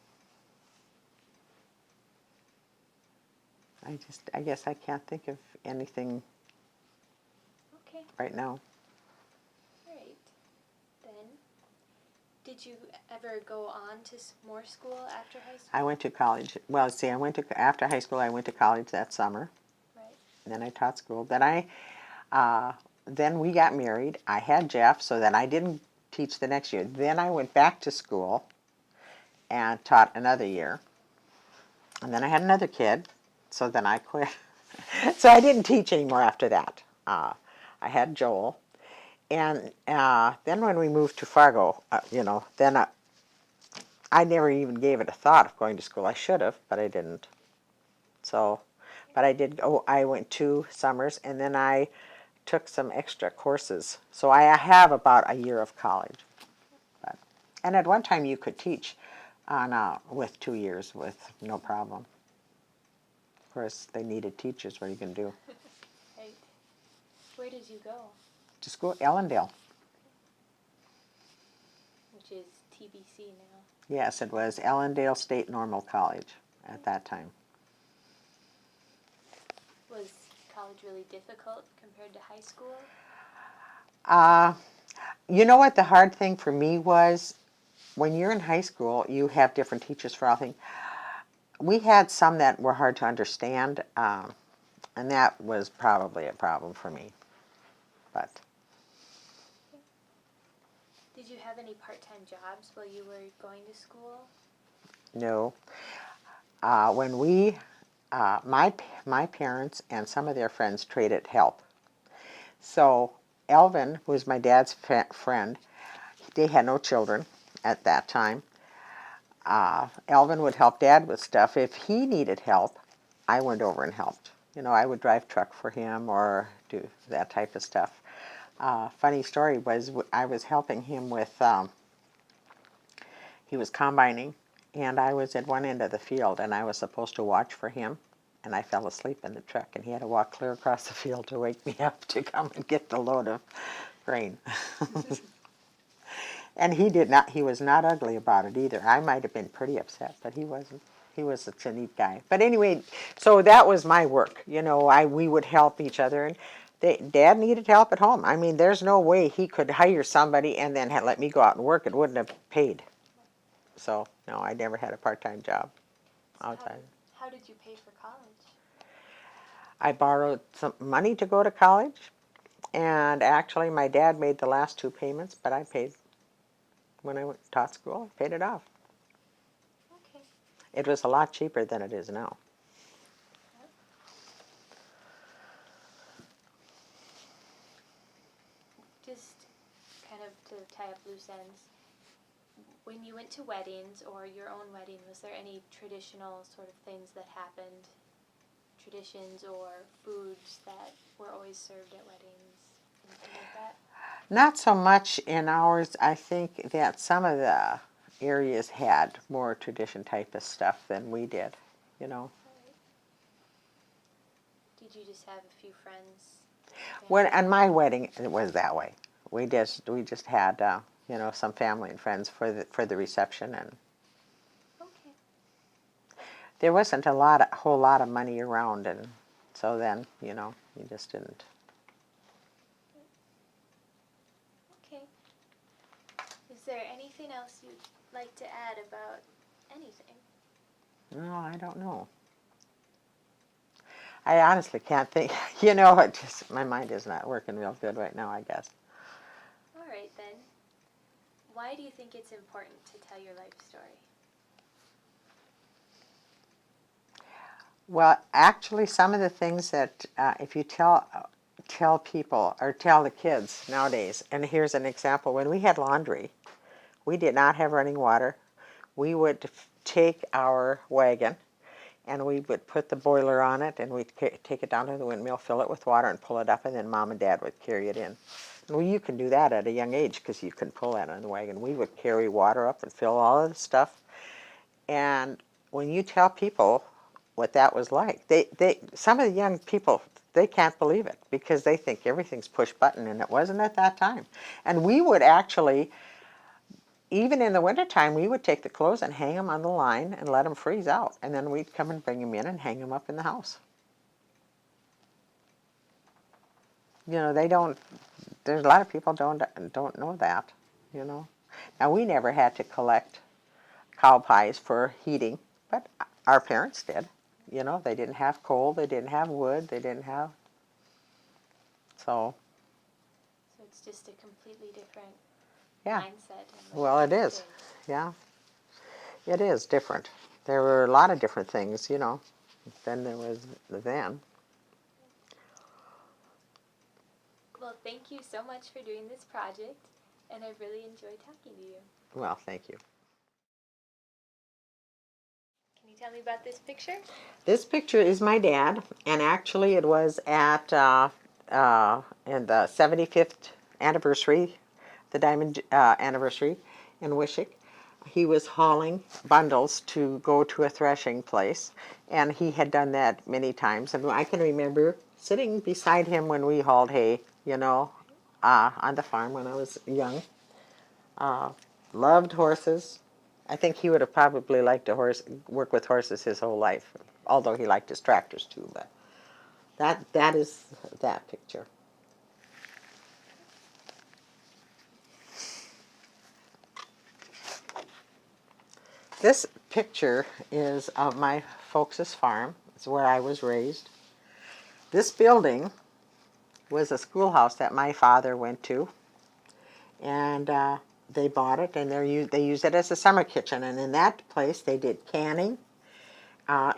I guess I can't think of anything
Okay,
right now.
great. Then, did you ever go on to more school after high school?
I went to college. Well, see, after high school, I went to college that summer.
Right.
And then I taught school. Then we got married. I had Jeff, so then I didn't teach the next year. Then I went back to school and taught another year. And then I had another kid, so then I quit. So I didn't teach anymore after that. I had Joel. And then when we moved to Fargo, then I never even gave it a thought of going to school. I should have, but I didn't. So, but I did go. I went 2 summers, and then I took some extra courses. So I have about a year of college. And at one time you could teach with 2 years with no problem. Of course, they needed teachers. What are you going to do?
Right. Where did you go?
To school, Ellendale.
Which is TBC now.
Yes, it was Ellendale State Normal College at that time.
Was college really difficult compared to high school?
You know what the hard thing for me was? When you're in high school, you have different teachers for all things. We had some that were hard to understand, and that was probably a problem for me. But
Did you have any part-time jobs while you were going to school?
no, when my parents and some of their friends traded help. So Elvin, who was my dad's friend, they had no children at that time. Elvin would help Dad with stuff. If he needed help, I went over and helped. I would drive truck for him or do that type of stuff. Funny story was I was helping him with, he was combining, and I was at one end of the field, and I was supposed to watch for him, and I fell asleep in the truck, and he had to walk clear across the field to wake me up to come and get the load of grain. And he was not ugly about it either. I might have been pretty upset, but he wasn't. He was such a neat guy. But anyway, so that was my work. We would help each other. And Dad needed help at home. I mean, there's no way he could hire somebody and then let me go out and work. It wouldn't have paid. So, no, I never had a part-time job outside.
How did you pay for college?
I borrowed some money to go to college. And actually, my dad made the last 2 payments, but I paid. When I taught school, I paid it off.
Okay.
It was a lot cheaper than it is now.
Yep. Just kind of to tie up loose ends, when you went to weddings or your own wedding, was there any traditional sort of things that happened, traditions or foods that were always served at weddings, anything like that?
Not so much in ours. I think that some of the areas had more tradition type of stuff than we did,
Right. Did you just have a few friends?
When on my wedding, it was that way. We just had some family and friends for the reception, and
Okay.
there wasn't a whole lot of money around, and so then you just didn't.
Okay. Is there anything else you'd like to add about anything?
No, I don't know. I honestly can't think. It just my mind is not working real good right now, I guess.
All right then. Why do you think it's important to tell your life story?
Well, actually, some of the things that if you tell tell people or tell the kids nowadays, and here's an example. When we had laundry, we did not have running water. We would take our wagon and we would put the boiler on it, and we'd take it down to the windmill, fill it with water, and pull it up, and then Mom and Dad would carry it in. Well, you can do that at a young age because you can pull that on the wagon. We would carry water up and fill all of the stuff. And when you tell people what that was like, some of the young people, they can't believe it because they think everything's push button, and it wasn't at that time. And we would actually, even in the wintertime, we would take the clothes and hang them on the line and let them freeze out. And then we'd come and bring them in and hang them up in the house. You know, there's a lot of people don't know that, you know. Now, we never had to collect cow pies for heating, but our parents did. You know, they didn't have coal, they didn't have wood, they didn't have, so.
So it's just a completely different mindset. And
Well, it is. Yeah. It is different. There were a lot of different things, you know, than there was then.
Well, thank you so much for doing this project, and I've really enjoyed talking to you.
Well, thank you.
Can you tell me about this picture?
This picture is my dad, and actually it was at in the 75th anniversary, the diamond anniversary in Wishick. He was hauling bundles to go to a threshing place, and he had done that many times. And I can remember sitting beside him when we hauled hay, you know, on the farm when I was young. Loved horses. I think he would have probably liked to work with horses his whole life, although he liked his tractors too. But that is that picture. This picture is of my folks' farm. It's where I was raised. This building was a schoolhouse that my father went to, and they bought it, and they used it as a summer kitchen. And in that place, they did canning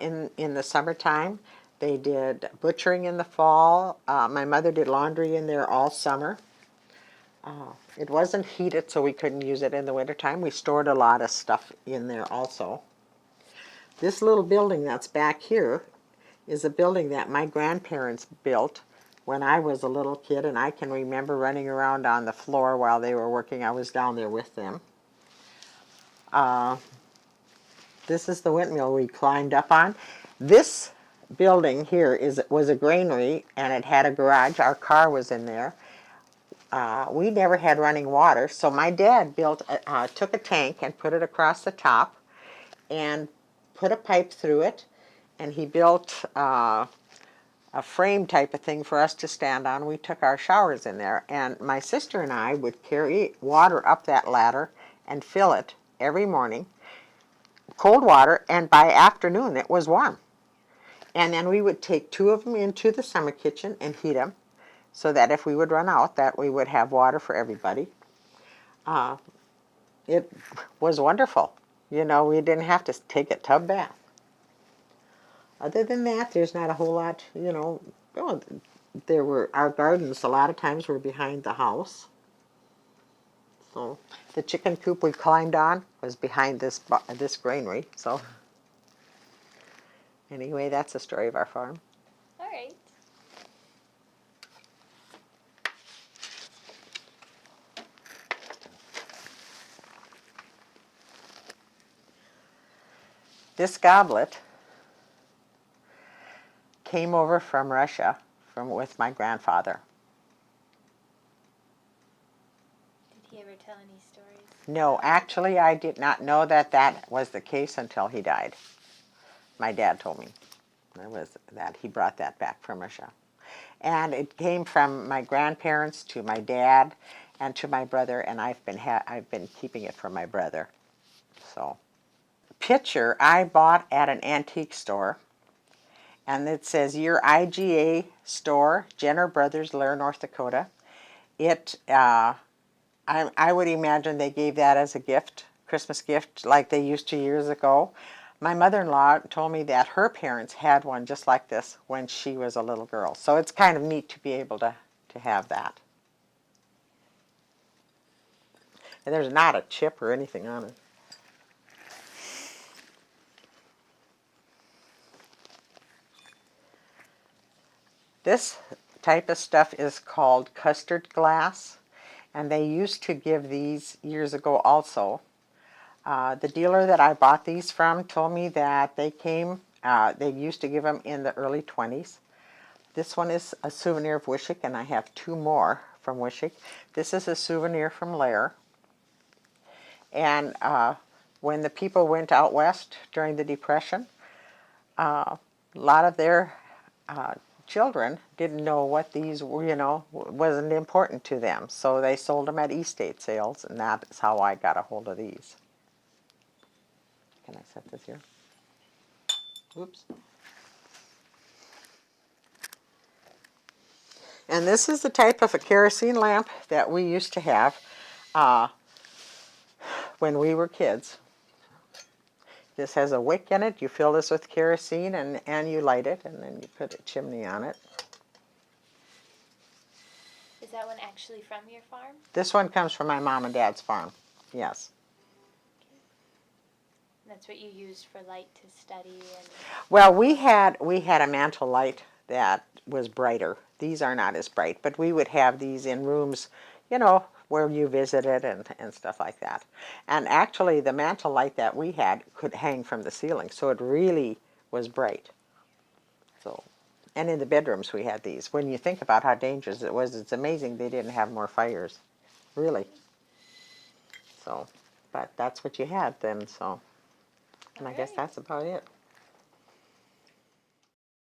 in the summertime. They did butchering in the fall. My mother did laundry in there all summer. It wasn't heated, so we couldn't use it in the wintertime. We stored a lot of stuff in there also. This little building that's back here is a building that my grandparents built when I was a little kid, and I can remember running around on the floor while they were working. I was down there with them. This is the windmill we climbed up on. This building here was a granary, and it had a garage. Our car was in there. We never had running water, so my dad took a tank and put it across the top and put a pipe through it, and he built a frame type of thing for us to stand on. We took our showers in there, and my sister and I would carry water up that ladder and fill it every morning, cold water, and by afternoon it was warm. And then we would take 2 of them into the summer kitchen and heat them, so that if we would run out, that we would have water for everybody. It was wonderful. You know, we didn't have to take a tub bath. Other than that, there's not a whole lot, you know. Our gardens a lot of times were behind the house. So the chicken coop we climbed on was behind this granary. So anyway, that's the story of our farm.
All right.
This goblet came over from Russia with my grandfather.
Did he ever tell any stories?
No, actually, I did not know that was the case until he died. My dad told me that he brought that back from Russia. And it came from my grandparents to my dad and to my brother, and I've been keeping it for my brother. So, picture I bought at an antique store, and it says your IGA store, Jenner Brothers, Lair, North Dakota. I would imagine they gave that as a gift, Christmas gift, like they used to years ago. My mother-in-law told me that her parents had one just like this when she was a little girl. So it's kind of neat to be able to have that. And there's not a chip or anything on it. This type of stuff is called custard glass, and they used to give these years ago also. The dealer that I bought these from told me that they used to give them in the early 20s. This one is a souvenir of Wishick, and I have two more from Wishick. This is a souvenir from Lair. And when the people went out west during the Depression, a lot of their children didn't know what these were, wasn't important to them. So they sold them at estate sales, and that is how I got a hold of these. Can I set this here? Oops. And this is the type of a kerosene lamp that we used to have when we were kids. This has a wick in it. You fill this with kerosene and you light it, and then you put a chimney on it.
Is that one actually from your farm?
This one comes from my mom and dad's farm, yes.
Okay. That's what you used for light to study? And
well, we had a mantle light that was brighter. These are not as bright, but we would have these in rooms, where you visited and stuff like that. And actually, the mantle light that we had could hang from the ceiling, so it really was bright. So, and in the bedrooms we had these. When you think about how dangerous it was, it's amazing they didn't have more fires, really. So, but that's what you had then, so. And I guess that's about it.